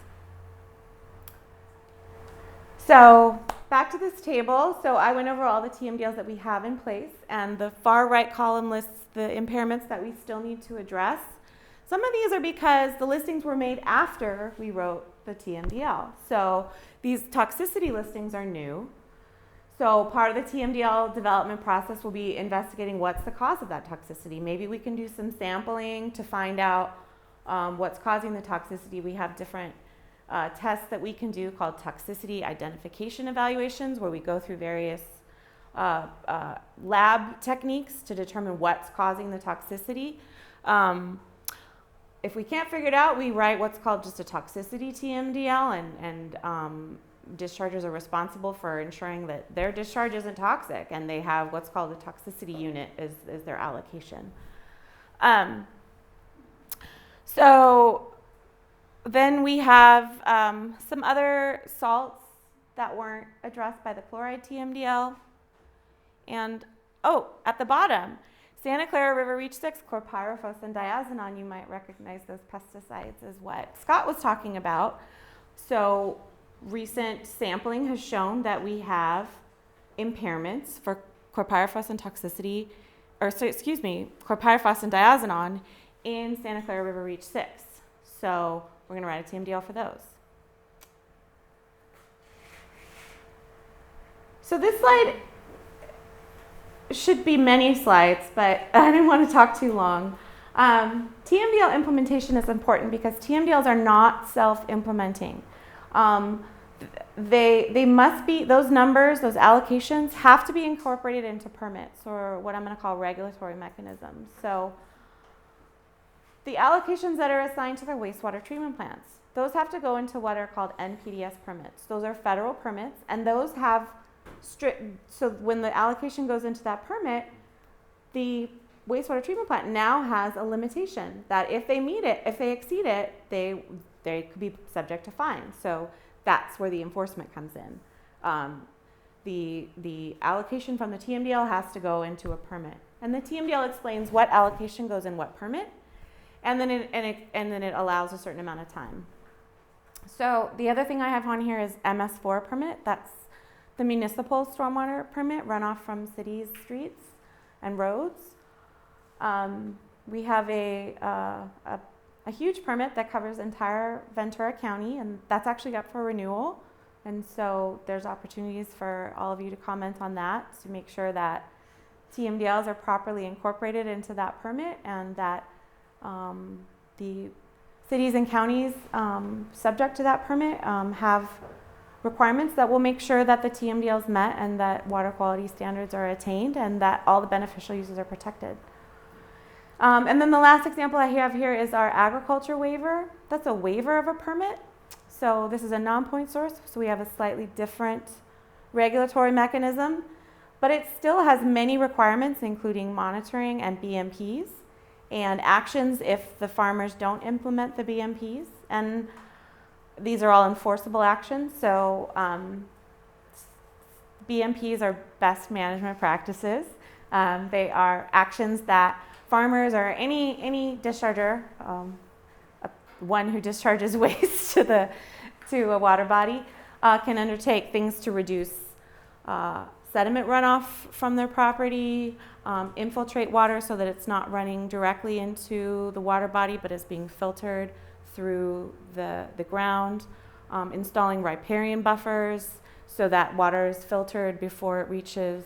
So back to this table. So I went over all the TMDLs that we have in place, and the far right column lists the impairments that we still need to address. Some of these are because the listings were made after we wrote the TMDL. So these toxicity listings are new. So part of the TMDL development process will be investigating what's the cause of that toxicity. Maybe we can do some sampling to find out what's causing the toxicity. We have different tests that we can do called toxicity identification evaluations, where we go through various lab techniques to determine what's causing the toxicity. if we can't figure it out, we write what's called just a toxicity TMDL, and dischargers are responsible for ensuring that their discharge isn't toxic, and they have what's called a toxicity unit as their allocation. So then we have some other salts that weren't addressed by the chloride TMDL. And, at the bottom, Santa Clara River Reach 6, chlorpyrifos and diazinon, you might recognize those pesticides as what Scott was talking about. So recent sampling has shown that we have impairments for chlorpyrifos and toxicity, chlorpyrifos and diazinon in Santa Clara River Reach 6. So we're going to write a TMDL for those. So this slide should be many slides, but I didn't want to talk too long. TMDL implementation is important because TMDLs are not self-implementing. They must be, those numbers, those allocations have to be incorporated into permits, or what I'm going to call regulatory mechanisms. So the allocations that are assigned to the wastewater treatment plants, those have to go into what are called NPDES permits. Those are federal permits, and those have strict, so when the allocation goes into that permit, the wastewater treatment plant now has a limitation that if they meet it, if they exceed it, they could be subject to fines. So that's where the enforcement comes in. The allocation from the TMDL has to go into a permit, and the TMDL explains what allocation goes in what permit, and then it allows a certain amount of time. So the other thing I have on here is MS4 permit. That's the municipal stormwater permit, runoff from cities, streets, and roads. We have a huge permit that covers entire Ventura County, and that's actually up for renewal. And so there's opportunities for all of you to comment on that to make sure that TMDLs are properly incorporated into that permit, and that the cities and counties subject to that permit have requirements that will make sure that the TMDL is met and that water quality standards are attained and that all the beneficial uses are protected. And then the last example I have here is our agriculture waiver. That's a waiver of a permit. So this is a non-point source, so we have a slightly different regulatory mechanism, but it still has many requirements, including monitoring and BMPs and actions if the farmers don't implement the BMPs. And these are all enforceable actions. So BMPs are best management practices. They are actions that farmers or any discharger, one who discharges waste to a water body, can undertake things to reduce sediment runoff from their property, infiltrate water so that it's not running directly into the water body but is being filtered through the ground, installing riparian buffers so that water is filtered before it reaches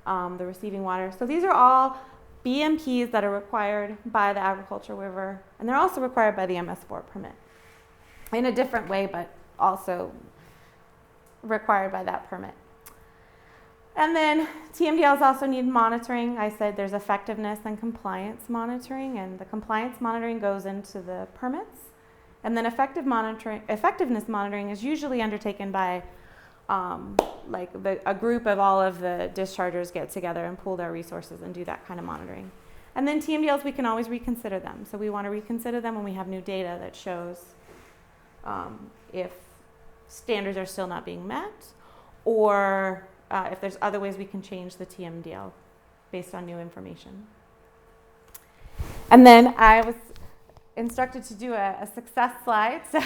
the receiving water. So these are all BMPs that are required by the agriculture waiver, and they're also required by the MS4 permit in a different way, but also required by that permit. And then TMDLs also need monitoring. I said there's effectiveness and compliance monitoring, and the compliance monitoring goes into the permits. And then effectiveness monitoring is usually undertaken by a group of all of the dischargers get together and pool their resources and do that kind of monitoring. And then TMDLs, we can always reconsider them. So we want to reconsider them when we have new data that shows if standards are still not being met, or if there's other ways we can change the TMDL based on new information. And then I was instructed to do a success slide. So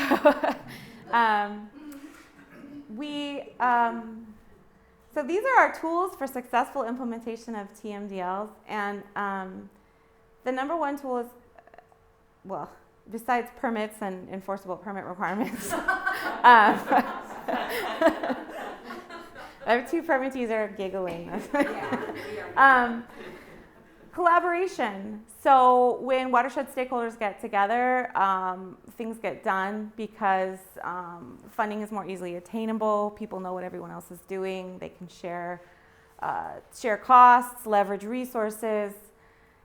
so these are our tools for successful implementation of TMDLs. And the number one tool is, well, besides permits and enforceable permit requirements, our two permittees are giggling. Collaboration. So when watershed stakeholders get together, things get done because funding is more easily attainable. People know what everyone else is doing. They can share costs, leverage resources,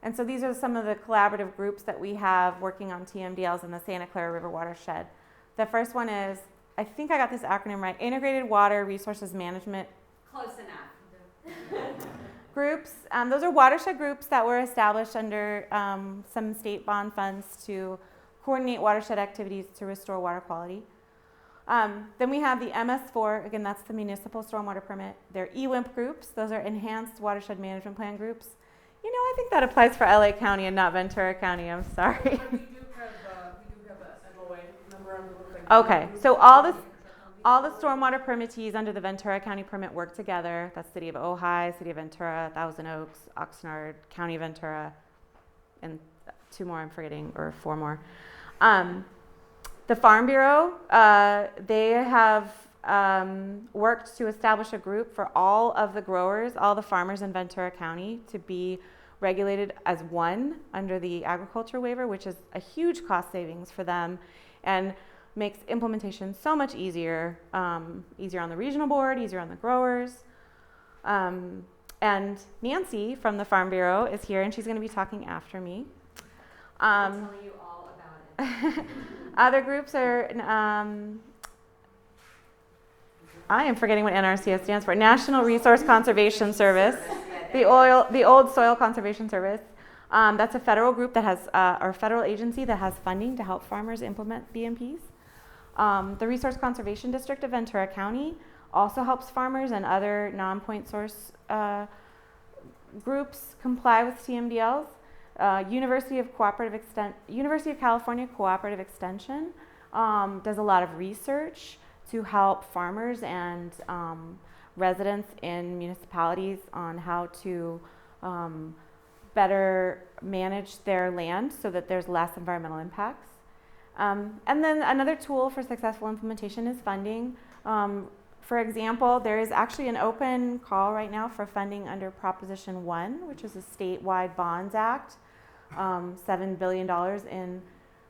And so these are some of the collaborative groups that we have working on TMDLs in the Santa Clara River watershed. The first one is, I think I got this acronym right, Integrated Water Resources Management. Close enough. Groups. Those are watershed groups that were established under some state bond funds to coordinate watershed activities to restore water quality. Then we have the MS4, again, that's the Municipal Stormwater Permit. They're EWIMP groups. Those are Enhanced Watershed Management Plan groups. You know, I think that applies for LA County and not Ventura County, I'm sorry. We do have a MOA, memorandum of Okay, so all the stormwater permittees under the Ventura County permit work together. That's City of Ojai, City of Ventura, Thousand Oaks, Oxnard, County of Ventura, and 2 more I'm forgetting, or 4 more. The Farm Bureau, they have worked to establish a group for all of the growers, all the farmers in Ventura County to be regulated as one under the agriculture waiver, which is a huge cost savings for them and makes implementation so much easier, easier on the regional board, easier on the growers. And Nancy from the Farm Bureau is here, and she's going to be talking after me. I'll tell you all about it. Other groups are, I am forgetting what NRCS stands for, National Resource Conservation Service, the old Soil Conservation Service. That's a federal group that has, or federal agency that has funding to help farmers implement BMPs. The Resource Conservation District of Ventura County also helps farmers and other non-point source groups comply with TMDLs. University of California Cooperative Extension does a lot of research to help farmers and residents in municipalities on how to better manage their land so that there's less environmental impacts. And then another tool for successful implementation is funding. For example, there is actually an open call right now for funding under Proposition 1, which is a statewide bonds act, $7 billion in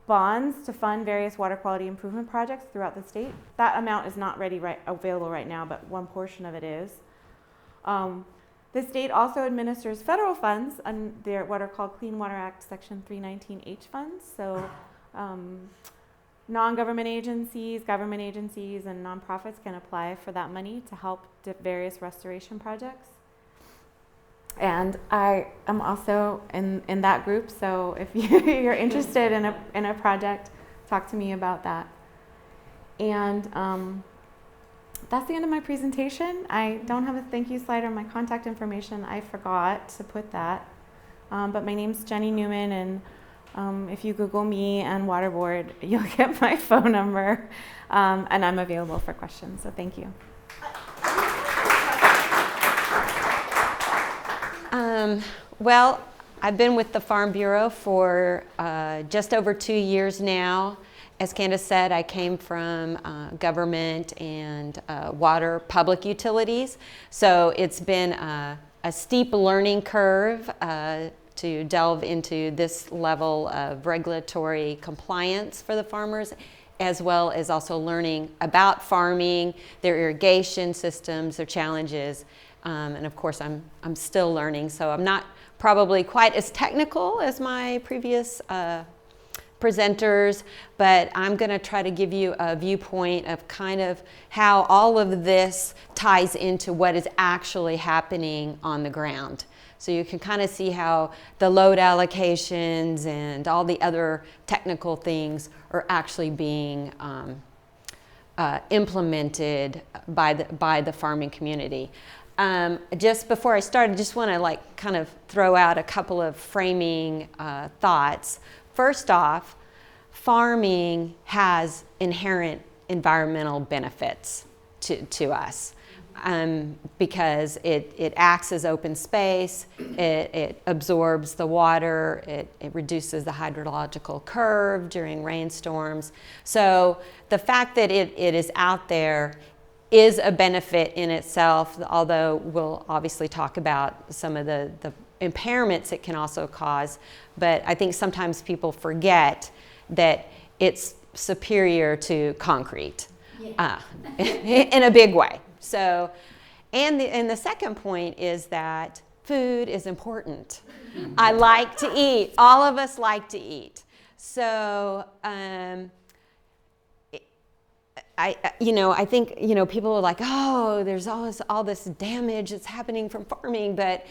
bonds to fund various water quality improvement projects throughout the state. That amount is not available right now, but one portion of it is. The state also administers federal funds under what are called Clean Water Act Section 319H funds. So non-government agencies, government agencies, and nonprofits can apply for that money to help various restoration projects. And I am also in that group, so if you're interested in a project, talk to me about that. And that's the end of my presentation. I don't have a thank you slide or my contact information. I forgot to put that. But my name's Jenny Newman, and if you Google me and Waterboard, you'll get my phone number, and I'm available for questions, so thank you. Well, I've been with the Farm Bureau for just over 2 years now. As Candace said, I came from government and water public utilities, so it's been a steep learning curve to delve into this level of regulatory compliance for the farmers, as well as also learning about farming, their irrigation systems, their challenges. And of course, I'm still learning, so I'm not probably quite as technical as my previous presenters, but I'm going to try to give you a viewpoint of kind of how all of this ties into what is actually happening on the ground. So you can kind of see how the load allocations and all the other technical things are actually being implemented by the farming community. Just before I start, I just want to kind of throw out a couple of framing thoughts. First off, farming has inherent environmental benefits to us because it acts as open space, it absorbs the water, it reduces the hydrological curve during rainstorms. So the fact that it is out there is a benefit in itself, although we'll obviously talk about some of the impairments it can also cause. But I think sometimes people forget that it's superior to concrete in a big way. So, and the second point is that food is important. I like to eat. All of us like to eat. So, I think, people are like, oh, there's all this damage that's happening from farming, but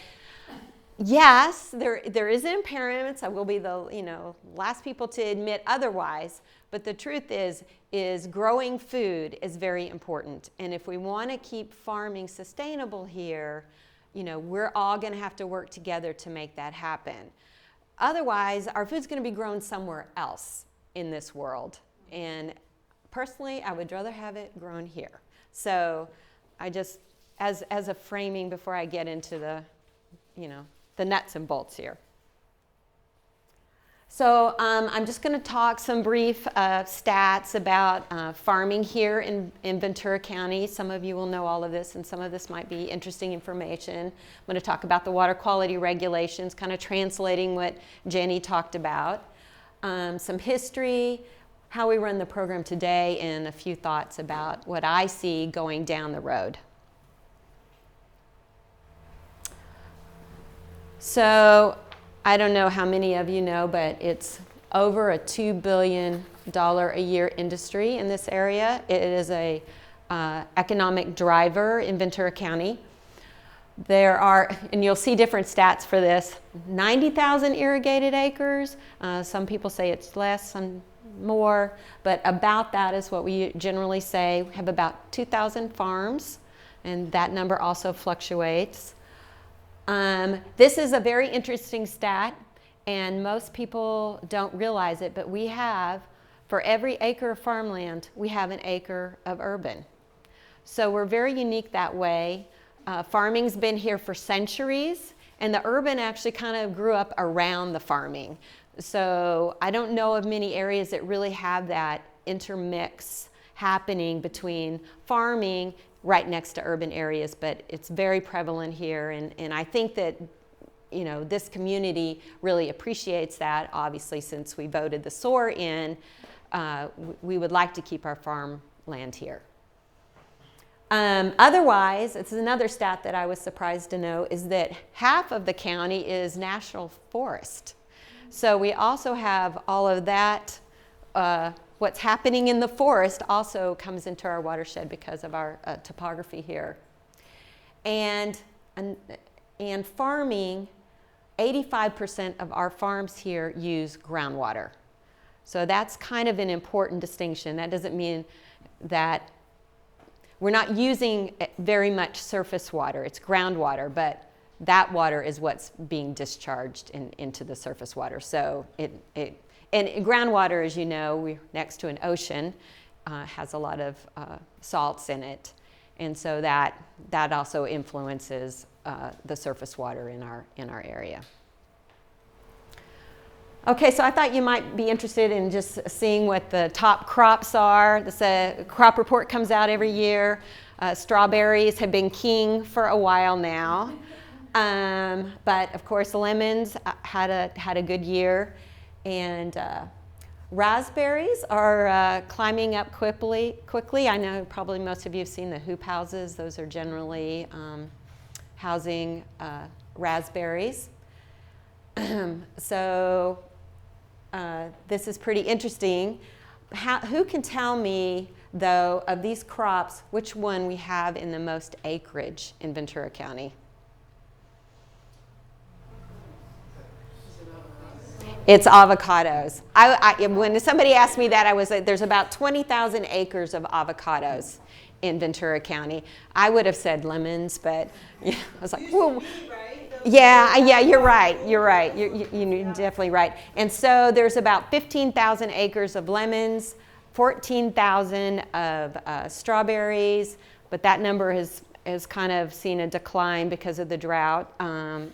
yes, there is impairments. I will be the, last people to admit otherwise, but the truth is growing food is very important. And if we want to keep farming sustainable here, we're all going to have to work together to make that happen. Otherwise, our food's going to be grown somewhere else in this world. And personally, I would rather have it grown here. So I just, as a framing before I get into the, the nuts and bolts here. So I'm just going to talk some brief stats about farming here in Ventura County. Some of you will know all of this, and some of this might be interesting information. I'm going to talk about the water quality regulations, kind of translating what Jenny talked about. Some history, how we run the program today, and a few thoughts about what I see going down the road. So I don't know how many of you know, but it's over a $2 billion a year industry in this area. It is a economic driver in Ventura County. There are, and you'll see different stats for this, 90,000 irrigated acres. Some people say it's less, some more, but about that is what we generally say. We have about 2,000 farms, and that number also fluctuates. This is a very interesting stat, and most people don't realize it, but we have, for every acre of farmland, we have an acre of urban. So we're very unique that way. Farming's been here for centuries, and the urban actually kind of grew up around the farming. So I don't know of many areas that really have that intermix happening between farming right next to urban areas, but it's very prevalent here, and I think that this community really appreciates that. Obviously, since we voted the SOAR in, we would like to keep our farmland here. Otherwise, it's another stat that I was surprised to know, is that half of the county is national forest. So we also have all of that. What's happening in the forest also comes into our watershed because of our topography here. And farming, 85% of our farms here use groundwater. So that's kind of an important distinction. That doesn't mean that we're not using very much surface water. It's groundwater, but that water is what's being discharged into the surface water. So and groundwater, as you know, we're next to an ocean, has a lot of salts in it. And so that also influences the surface water in our area. Okay, so I thought you might be interested in just seeing what the top crops are. This crop report comes out every year. Strawberries have been king for a while now. But of course, lemons had a good year. And raspberries are climbing up quickly. I know probably most of you have seen the hoop houses. Those are generally housing raspberries. So this is pretty interesting. Who can tell me, though, of these crops, which one we have in the most acreage in Ventura County? It's avocados. When somebody asked me that, I was like, there's about 20,000 acres of avocados in Ventura County. I would have said lemons, but I was like, whoa. Yeah, you're right. You're definitely right. And so there's about 15,000 acres of lemons, 14,000 of strawberries, but that number has kind of seen a decline because of the drought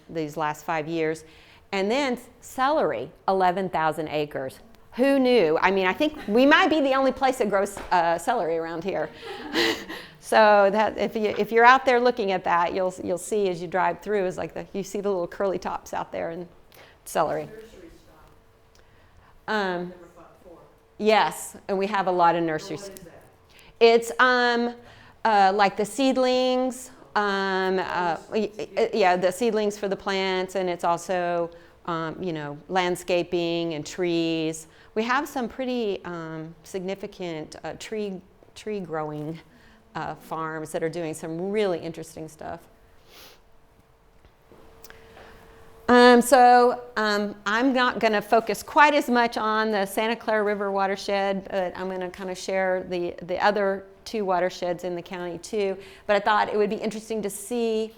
these last 5 years. And then celery, 11,000 acres. Who knew? I mean, I think we might be the only place that grows celery around here. So that if you're out there looking at that, you'll see as you drive through, is like you see the little curly tops out there and celery. Yes, and we have a lot of nurseries. It's like the seedlings Yeah, the seedlings for the plants, and it's also, landscaping and trees. We have some pretty significant tree growing farms that are doing some really interesting stuff. I'm not going to focus quite as much on the Santa Clara River watershed, but I'm going to kind of share the other 2 watersheds in the county too. But I thought it would be interesting to see,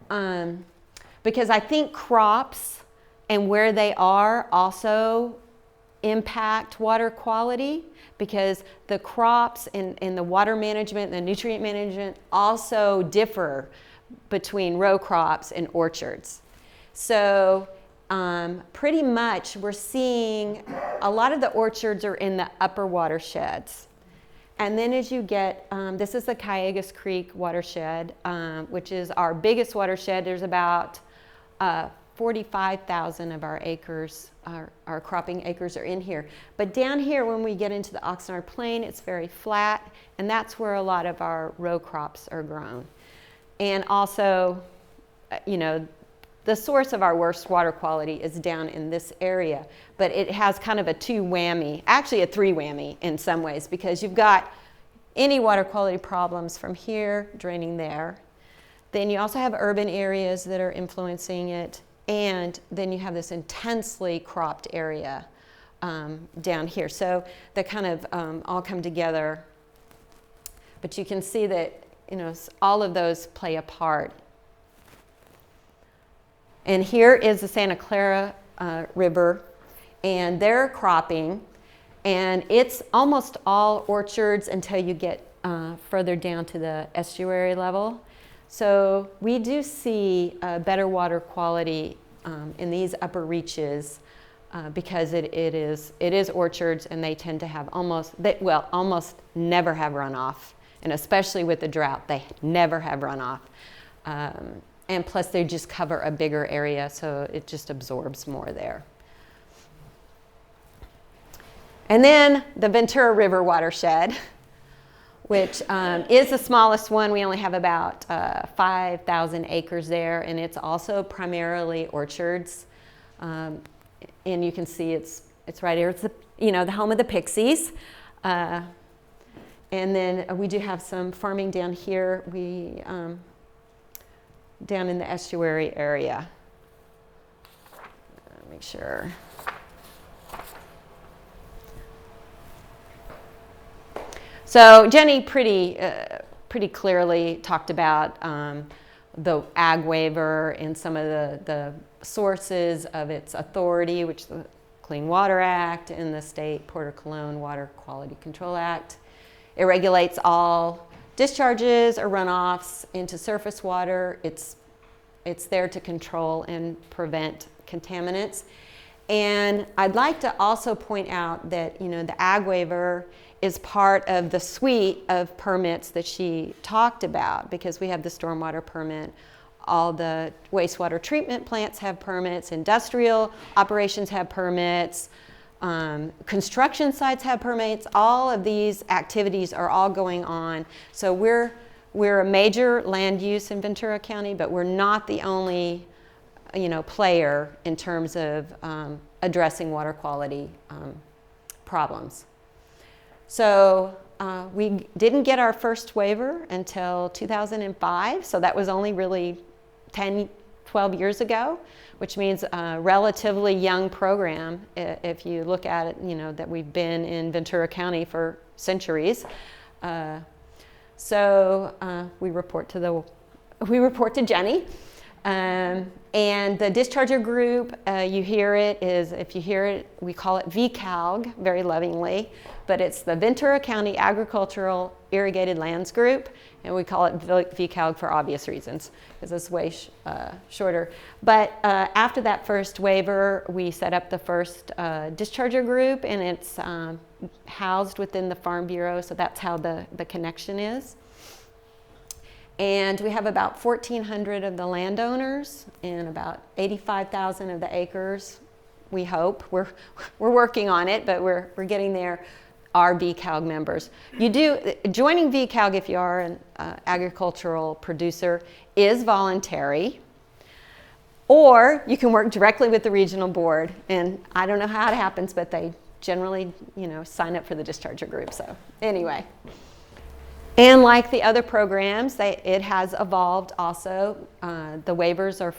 because I think crops and where they are also impact water quality, because the crops and the water management and the nutrient management also differ between row crops and orchards. So pretty much we're seeing a lot of the orchards are in the upper watersheds. And then as you get, this is the Cayugas Creek watershed, which is our biggest watershed. There's about 45,000 of our acres, our cropping acres are in here. But down here, when we get into the Oxnard Plain, it's very flat, and that's where a lot of our row crops are grown. And also, the source of our worst water quality is down in this area, but it has kind of a 2 whammy, actually a 3 whammy in some ways, because you've got any water quality problems from here draining there. Then you also have urban areas that are influencing it, and then you have this intensely cropped area down here. So they kind of all come together, but you can see that all of those play a part. And here is the Santa Clara River, and they're cropping, and it's almost all orchards until you get further down to the estuary level. So we do see better water quality in these upper reaches because it is orchards, and they tend to have almost never have runoff, and especially with the drought, they never have runoff. And plus they just cover a bigger area, so it just absorbs more there. And then the Ventura River watershed, which is the smallest one. We only have about 5,000 acres there, and it's also primarily orchards. And you can see it's right here. It's the home of the pixies. And then we do have some farming down here. Down in the estuary area. Make sure. So Jenny pretty clearly talked about the ag waiver and some of the sources of its authority, which is the Clean Water Act and the State Port Cologne Water Quality Control Act. It regulates all discharges or runoffs into surface water. It's there to control and prevent contaminants. And I'd like to also point out that the ag waiver is part of the suite of permits that she talked about, because we have the stormwater permit, all the wastewater treatment plants have permits, industrial operations have permits, construction sites have permits. All of these activities are all going on. So we're a major land use in Ventura County, but we're not the only player in terms of addressing water quality problems. So we didn't get our first waiver until 2005, so that was only really 12 years ago, which means a relatively young program if you look at it, that we've been in Ventura County for centuries. So we report to Jenny. And the discharger group, you hear it, if you hear it, we call it VCALG very lovingly, but it's the Ventura County Agricultural Irrigated Lands Group, and we call it VCALG for obvious reasons, because it's way shorter. But after that first waiver, we set up the first discharger group, and it's housed within the Farm Bureau, so that's how the connection is. And we have about 1,400 of the landowners and about 85,000 of the acres, we hope. We're working on it, but we're getting there. are VCALG members. Joining VCALG if you are an agricultural producer is voluntary, or you can work directly with the regional board. And I don't know how it happens, but they generally, sign up for the discharger group. So anyway. And like the other programs, it has evolved also. The waivers are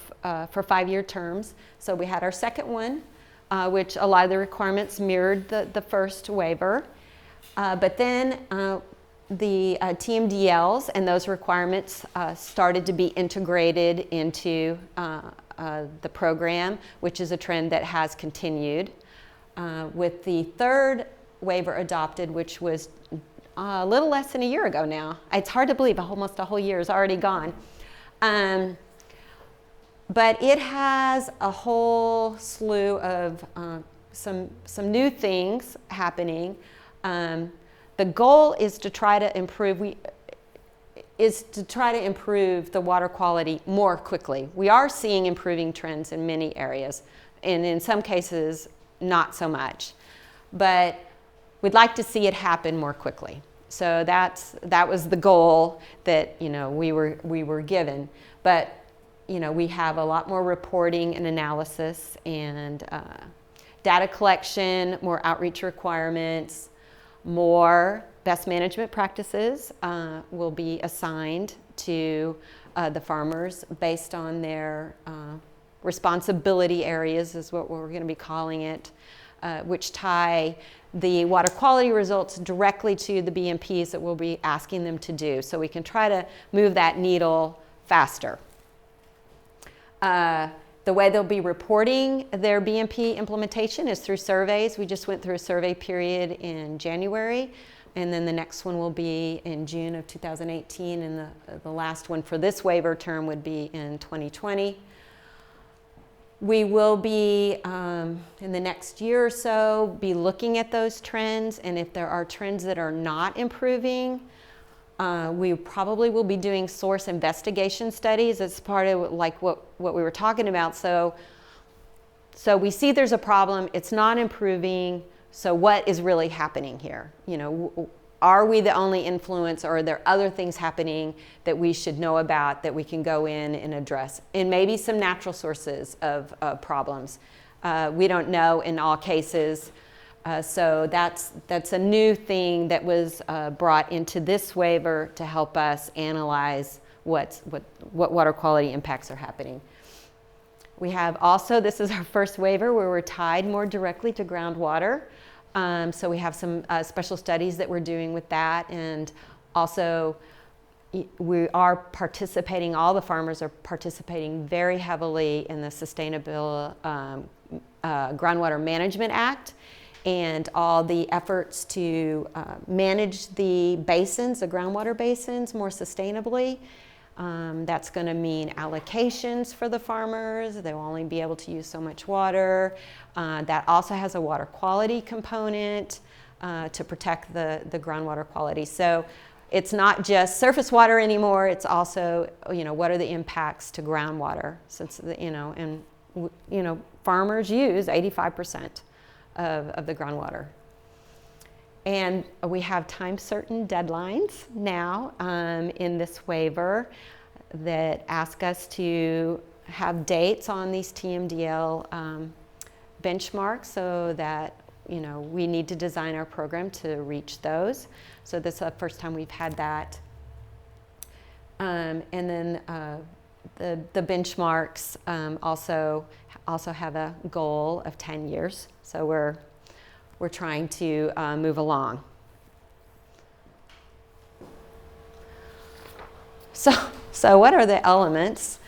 for 5-year terms. So we had our second one, which a lot of the requirements mirrored the first waiver. But then the TMDLs and those requirements started to be integrated into the program, which is a trend that has continued. With the third waiver adopted, which was a little less than a year ago now. It's hard to believe almost a whole year is already gone. But it has a whole slew of some new things happening. The goal is to try to improve the water quality more quickly. We are seeing improving trends in many areas, and in some cases not so much. But we'd like to see it happen more quickly. So that was the goal that we were given. But we have a lot more reporting and analysis and data collection, more outreach requirements, more best management practices will be assigned to the farmers based on their responsibility areas, is what we're going to be calling it, which tie the water quality results directly to the BMPs that we'll be asking them to do, so we can try to move that needle faster. The way they'll be reporting their BMP implementation is through surveys. We just went through a survey period in January, and then the next one will be in June of 2018, and the last one for this waiver term would be in 2020. We will be, in the next year or so, be looking at those trends, and if there are trends that are not improving, we probably will be doing source investigation studies as part of like what we were talking about. So we see there's a problem, it's not improving, so what is really happening here? Are we the only influence, or are there other things happening that we should know about that we can go in and address? And maybe some natural sources of problems. We don't know in all cases. So that's a new thing that was brought into this waiver to help us analyze what water quality impacts are happening. We have also, this is our first waiver where we're tied more directly to groundwater. So we have some special studies that we're doing with that, and also we are participating, all the farmers are participating very heavily in the Sustainable Groundwater Management Act and all the efforts to manage the basins, the groundwater basins, more sustainably. That's going to mean allocations for the farmers. They will only be able to use so much water. That also has a water quality component to protect the groundwater quality. So it's not just surface water anymore. It's also, what are the impacts to groundwater? Since, farmers use 85% of the groundwater. And we have time-certain deadlines now in this waiver that ask us to have dates on these TMDL benchmarks, so that we need to design our program to reach those. So this is the first time we've had that. And then the benchmarks also have a goal of 10 years. So we're trying to move along. So what are the elements?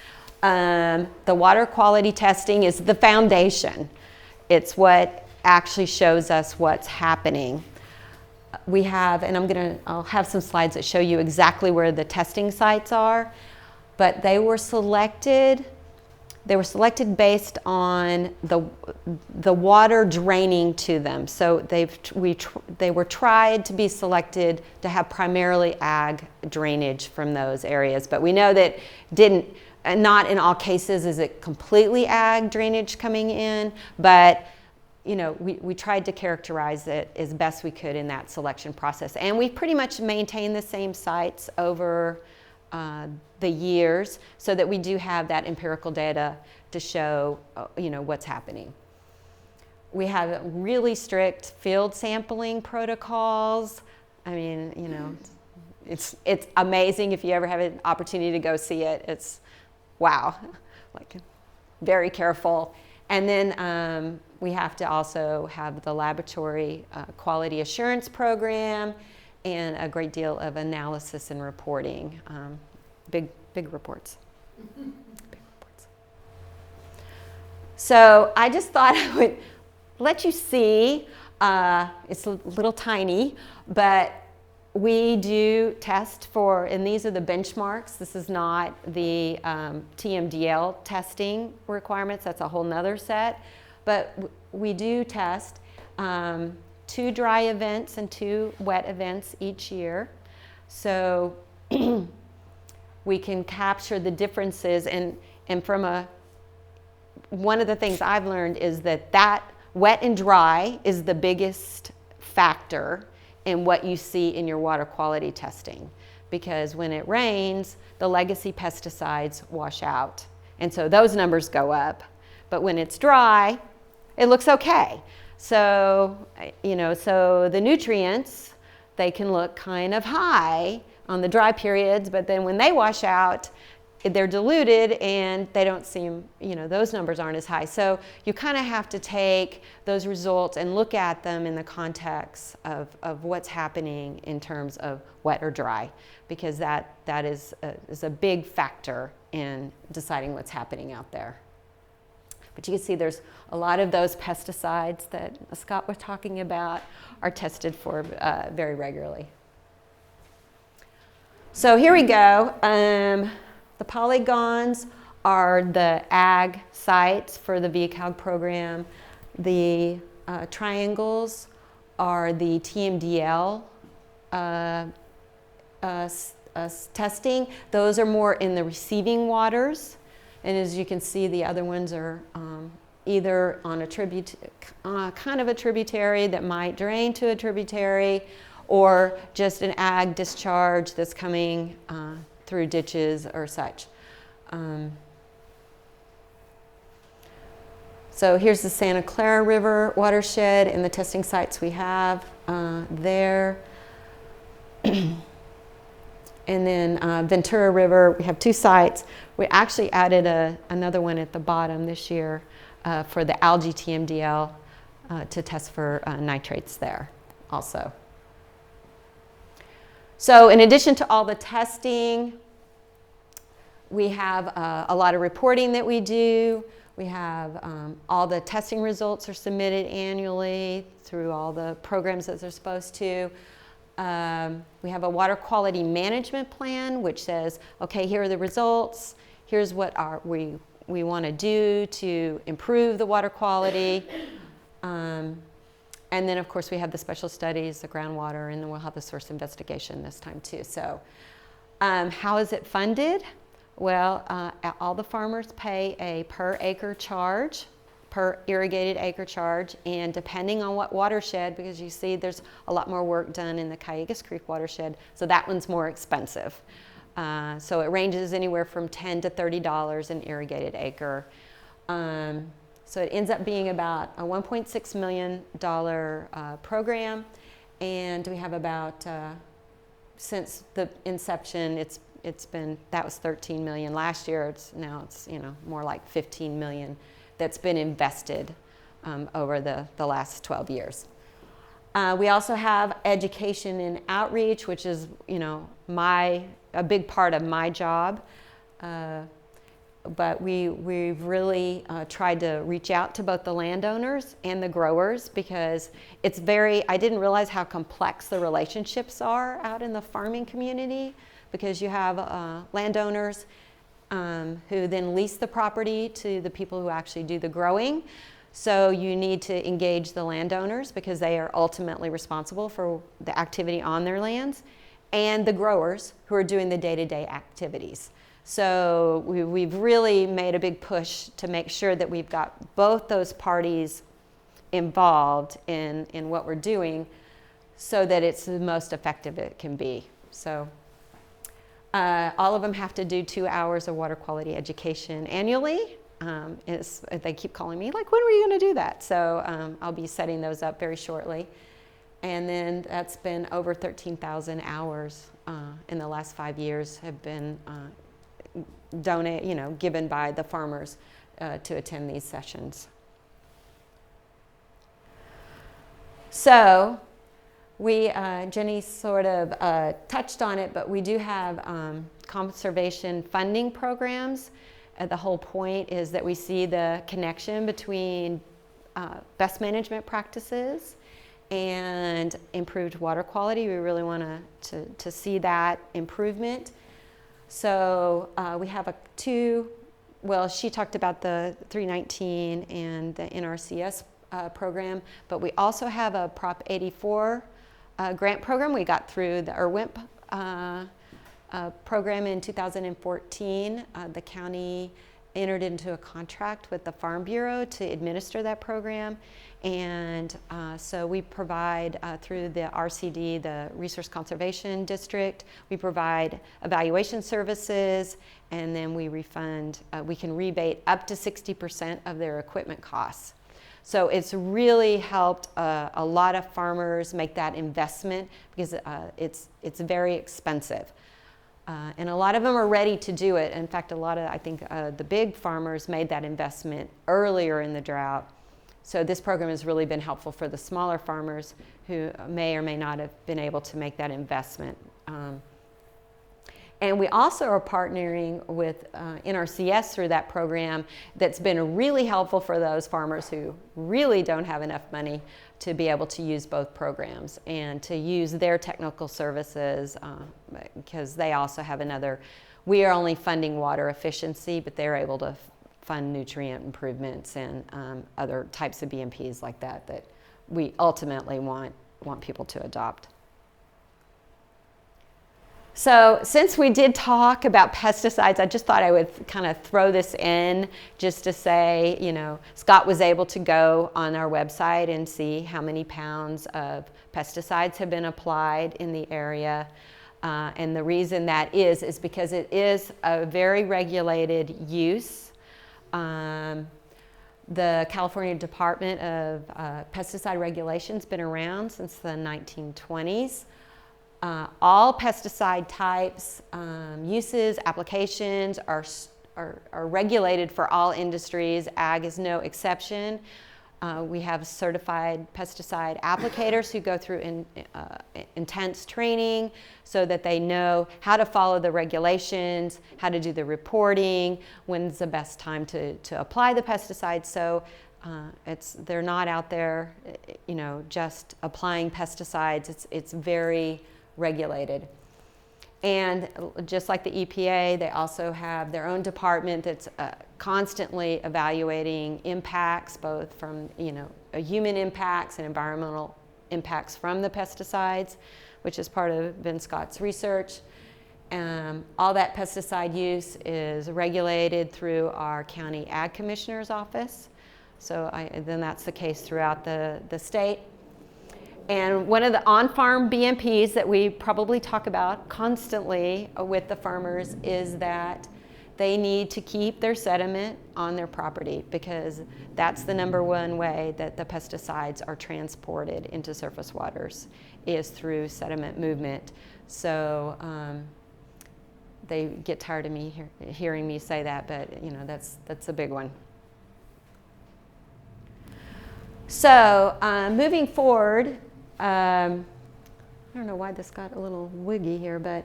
The water quality testing is the foundation. It's what actually shows us what's happening. We have, and I'll have some slides that show you exactly where the testing sites are, but they were selected based on the water draining to them. So they were tried to be selected to have primarily ag drainage from those areas. But we know that not in all cases is it completely ag drainage coming in, but we tried to characterize it as best we could in that selection process. And we pretty much maintained the same sites over the years so that we do have that empirical data to show, what's happening. We have really strict field sampling protocols. I mean, it's amazing if you ever have an opportunity to go see it. It's, wow, like very careful. And then we have to also have the laboratory quality assurance program and a great deal of analysis and reporting. Big reports. Big reports. So I just thought I would let you see. It's a little tiny, but we do test for, and these are the benchmarks. This is not the TMDL testing requirements. That's a whole nother set. But we do test 2 dry events and 2 wet events each year. So we can capture the differences. And from one of the things I've learned is that wet and dry is the biggest factor in what you see in your water quality testing. Because when it rains, the legacy pesticides wash out. And so those numbers go up. But when it's dry, it looks okay. So, so the nutrients, they can look kind of high on the dry periods, but then when they wash out, they're diluted and they don't seem, those numbers aren't as high. So you kind of have to take those results and look at them in the context of what's happening in terms of wet or dry, because that is a big factor in deciding what's happening out there. But you can see there's a lot of those pesticides that Scott was talking about are tested for very regularly. So here we go. The polygons are the ag sites for the VCALG program. The triangles are the TMDL testing. Those are more in the receiving waters. And as you can see, the other ones are either on a kind of a tributary that might drain to a tributary, or just an ag discharge that's coming through ditches or such. So here's the Santa Clara River watershed and the testing sites we have there. And then Ventura River, we have 2 sites. We actually added another one at the bottom this year for the algae TMDL to test for nitrates there also. So in addition to all the testing, we have a lot of reporting that we do. We have all the testing results are submitted annually through all the programs that they're supposed to. We have a water quality management plan, which says, okay, here are the results. Here's what we want to do to improve the water quality. And then, of course, we have the special studies, the groundwater, and then we'll have the source investigation this time, too. So how is it funded? Well, all the farmers pay a per acre charge, per irrigated acre charge, and depending on what watershed, because you see there's a lot more work done in the Cayugas Creek watershed, so that one's more expensive. So it ranges anywhere from $10 to $30 an irrigated acre. So it ends up being about a $1.6 million program, and we have about, since the inception, that was 13 million last year. Now it's more like 15 million that's been invested over the last 12 years. We also have education and outreach, which is a big part of my job. But we've really tried to reach out to both the landowners and the growers, because I didn't realize how complex the relationships are out in the farming community, because you have landowners who then lease the property to the people who actually do the growing. So you need to engage the landowners, because they are ultimately responsible for the activity on their lands, and the growers who are doing the day-to-day activities. So we've really made a big push to make sure that we've got both those parties involved in what we're doing so that it's the most effective it can be. So all of them have to do 2 hours of water quality education annually. They keep calling me, like, when are you going to do that? So I'll be setting those up very shortly. And then that's been over 13,000 hours in the last 5 years have been given by the farmers to attend these sessions. So Jenny sort of touched on it, but we do have conservation funding programs. The whole point is that we see the connection between best management practices and improved water quality. We really want to see that improvement. So we have she talked about the 319 and the NRCS program, but we also have a Prop 84 grant program we got through the IRWIMP program in 2014. The county entered into a contract with the Farm Bureau to administer that program. And so we provide through the RCD, the Resource Conservation District, we provide evaluation services, and then we refund, we can rebate up to 60% of their equipment costs. So it's really helped a lot of farmers make that investment because it's very expensive. And a lot of them are ready to do it. In fact, I think the big farmers made that investment earlier in the drought. So this program has really been helpful for the smaller farmers who may or may not have been able to make that investment. And we also are partnering with NRCS through that program that's been really helpful for those farmers who really don't have enough money to be able to use both programs and to use their technical services because they also have we are only funding water efficiency, but they're able to fund nutrient improvements and other types of BMPs like that we ultimately want people to adopt. So since we did talk about pesticides, I just thought I would kind of throw this in just to say, Scott was able to go on our website and see how many pounds of pesticides have been applied in the area. And the reason that is because it is a very regulated use. The California Department of Pesticide Regulation has been around since the 1920s. All pesticide types, uses, applications are regulated for all industries. Ag is no exception. We have certified pesticide applicators who go through intense training so that they know how to follow the regulations, how to do the reporting, when's the best time to apply the pesticides. So they're not out there, just applying pesticides. It's very regulated. And just like the EPA, they also have their own department that's constantly evaluating impacts, both from human impacts and environmental impacts from the pesticides, which is part of Ben Scott's research. All that pesticide use is regulated through our county ag commissioner's office. So then that's the case throughout the state. And one of the on-farm BMPs that we probably talk about constantly with the farmers is that they need to keep their sediment on their property because that's the number one way that the pesticides are transported into surface waters is through sediment movement. So they get tired of me hearing me say that, but that's a big one. So moving forward, I don't know why this got a little wiggy here, but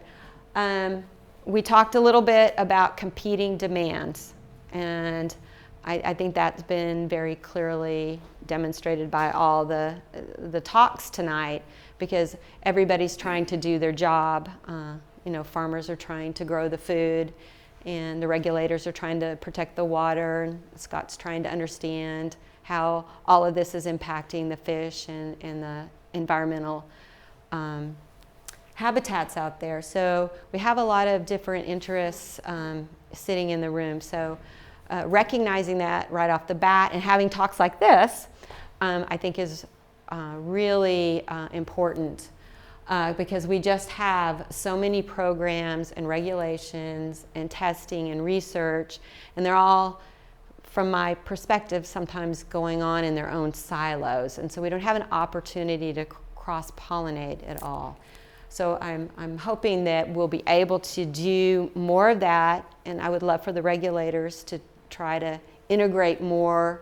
we talked a little bit about competing demands, and I think that's been very clearly demonstrated by all the talks tonight because everybody's trying to do their job. Farmers are trying to grow the food, and the regulators are trying to protect the water, and Scott's trying to understand how all of this is impacting the fish and the environmental habitats out there. So we have a lot of different interests sitting in the room. So recognizing that right off the bat and having talks like this, I think is really important because we just have so many programs and regulations and testing and research, and they're all, from my perspective, sometimes going on in their own silos, and so we don't have an opportunity to cross-pollinate at all. So I'm hoping that we'll be able to do more of that, and I would love for the regulators to try to integrate more.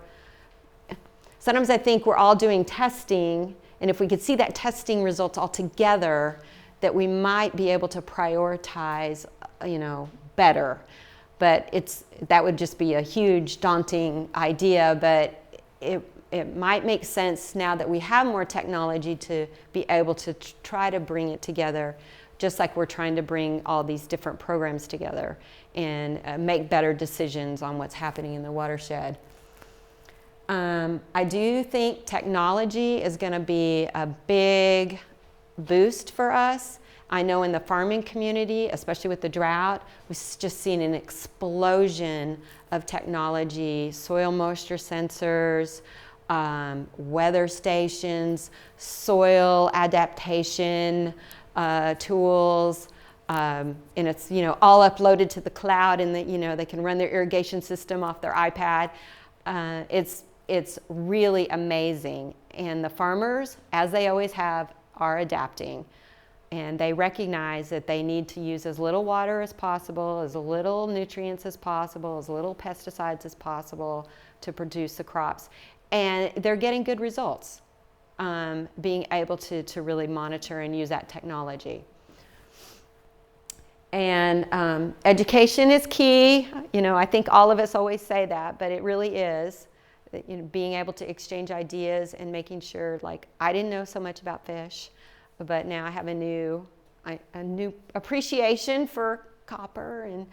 Sometimes I think we're all doing testing, and if we could see that testing results all together, that we might be able to prioritize, better. But that would just be a huge, daunting idea, but it might make sense now that we have more technology to be able to try to bring it together, just like we're trying to bring all these different programs together and make better decisions on what's happening in the watershed. I do think technology is going to be a big boost for us. I know in the farming community, especially with the drought, we've just seen an explosion of technology, soil moisture sensors, weather stations, soil adaptation tools, and it's all uploaded to the cloud, and they can run their irrigation system off their iPad. It's really amazing, and the farmers, as they always have, are adapting, and they recognize that they need to use as little water as possible, as little nutrients as possible, as little pesticides as possible to produce the crops, and they're getting good results, being able to really monitor and use that technology. And education is key. I think all of us always say that, but it really is. Being able to exchange ideas and making sure, like, I didn't know so much about fish, but now I have a new appreciation for copper and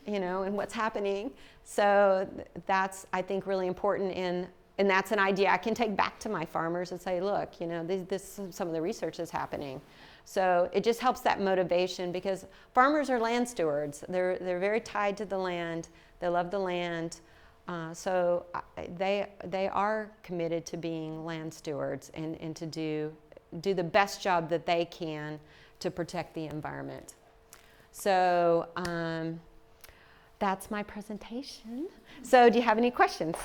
and what's happening. So that's, I think, really important, and that's an idea I can take back to my farmers and say, look, some of the research is happening. So it just helps that motivation, because farmers are land stewards. They're very tied to the land. They love the land. So they are committed to being land stewards and to do the best job that they can to protect the environment. So that's my presentation. So do you have any questions?